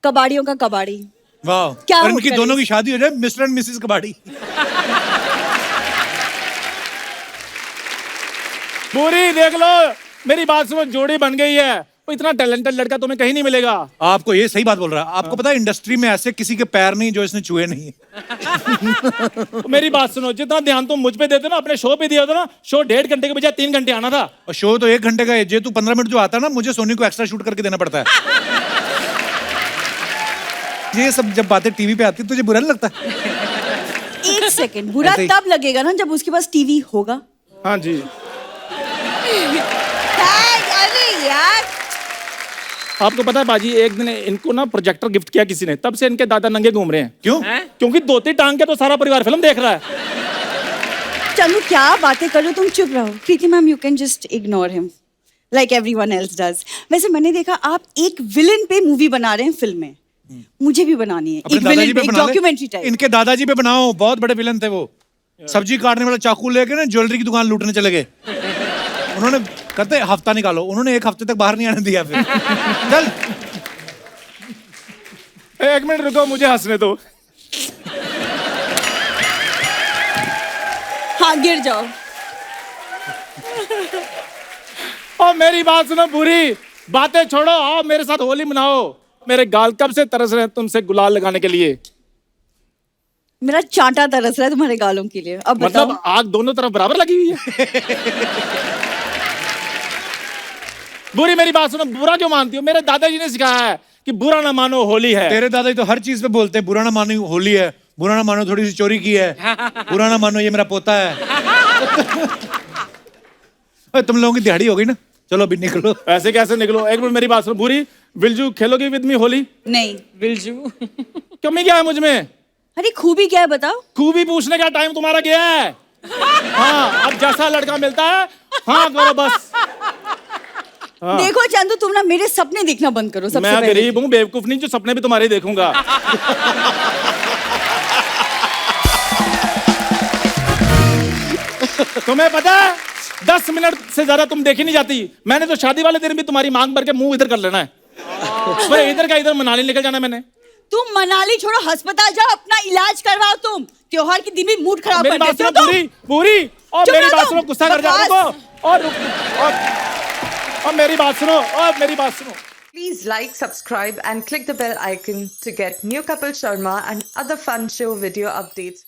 कबाड़ियों का कबाड़ी। वाह, क्या और हो इनकी करे? दोनों की शादी हो जाए, मिस्टर एंड मिसेस कबाड़ी। पूरी देख लो, मेरी बात सुनो, जोड़ी बन गई है। वो इतना टैलेंटेड लड़का तुम्हें कहीं नहीं मिलेगा। आपको ये सही बात बोल रहा है। आपको पता है इंडस्ट्री में ऐसे किसी के पैर नहीं जो इसने छुए नहीं। मेरी बात सुनो, जितना ध्यान तुम मुझ पे देते हो ना, अपने शो पे दिया होता ना, शो 1.5 घंटे के बजाय 3 घंटे आना था। और शो तो 1 घंटे का है, जे तू 15 मिनट जो आता है ना, मुझे सोनी को एक्स्ट्रा शूट करके देना पड़ता है। ये सब जब बातें टीवी पे आती है तुझे बुरा नहीं लगता? एक सेकंड, बुरा ऐसे ही। तब लगेगा ना जब उसके पास टीवी होगा। हाँ जी। अरे यार, आपको पता है बाजी, एक दिन इनको ना प्रोजेक्टर गिफ्ट किया किसी ने, तब से इनके दादा नंगे घूम रहे हैं। क्यों? क्योंकि धोती टांग के तो सारा परिवार फिल्म देख रहा है। चलो क्या बातें कर रहे हो, तुम चुप रहो। Kriti ma'am, you can just ignore him like everyone else does. वैसे मैंने देखा आप एक विलन पे मूवी बना रहे हैं फिल्म में, मुझे भी बनानी है अपने एक दादाजी विलन पे पे, बना ले। Documentary type. इनके दादाजी पे बनाओ, बहुत बड़े विलन थे वो। सब्जी काटने वाला चाकू लेके ना ज्वेलरी की दुकान लूटने चले गए। उन्होंने कहते हफ्ता निकालो, उन्होंने 1 हफ्ते तक बाहर नहीं आने दिया। फिर चल, एक मिनट रुको, मुझे हंसने दो। हाँ गिर जाओ। और मेरी बात सुनो पूरी, बातें छोड़ो, आओ मेरे साथ होली मनाओ। मेरे गाल कब से तरस रहे हैं तुमसे गुलाल लगाने के लिए। मेरा चांटा तरस रहा है तुम्हारे गालों के लिए। अब बताओ। मतलब आग दोनों तरफ बराबर लगी हुई है। बुरी, मेरी बात सुनो, बुरा क्यों मानती हो? मेरे दादाजी ने सिखाया है कि बुरा ना मानो होली है। तेरे दादाजी तो हर चीज पे बोलते हैं, बुरा ना मानो होली है, बुरा ना मानो थोड़ी सी चोरी की है, बुरा ना मानो ये मेरा पोता है। तुम लोगों की दिहाड़ी हो गई ना, चलो अभी निकलो। ऐसे कैसे निकलो? एक मिनट मेरी बात सुनो बुरी, विलजू खेलोगी विद मी होली? नहीं। बिलजू कमी क्या है मुझ में? अरे खूबी क्या है बताओ? खूबी पूछने का टाइम तुम्हारा गया है। हाँ, अब जैसा लड़का मिलता है हाँ करो बस। हाँ। देखो चंदू, तुम ना मेरे सपने देखना बंद करो सबसे मैं पहले। गरीब हूँ, बेवकूफ नहीं जो सपने भी तुम्हारे देखूंगा। तुम्हें पता है 10 मिनट से ज्यादा तुम देखी नहीं जाती। मैंने तो शादी वाले दिन भी तुम्हारी मांग भर के मुंह इधर कर लेना है। इधर का इधर मनाली निकल जाना मैंने। तुम मनाली छोड़ो, अस्पताल जाओ, अपना इलाज करवाओ। तुम त्योहार के दिन भी मूड खराब मेरी कर बात देते हो सुनो तुम। पूरी पूरी, और चुप मेरी रहो बात तुम, सुनो, गुस्सा कर जाओ। बकवास। रुको, और मेरी बात सुनो, और मेरी बात सुनो। Please like, subscribe and click the bell icon to get new Kapil Sharma and other fun show video updates.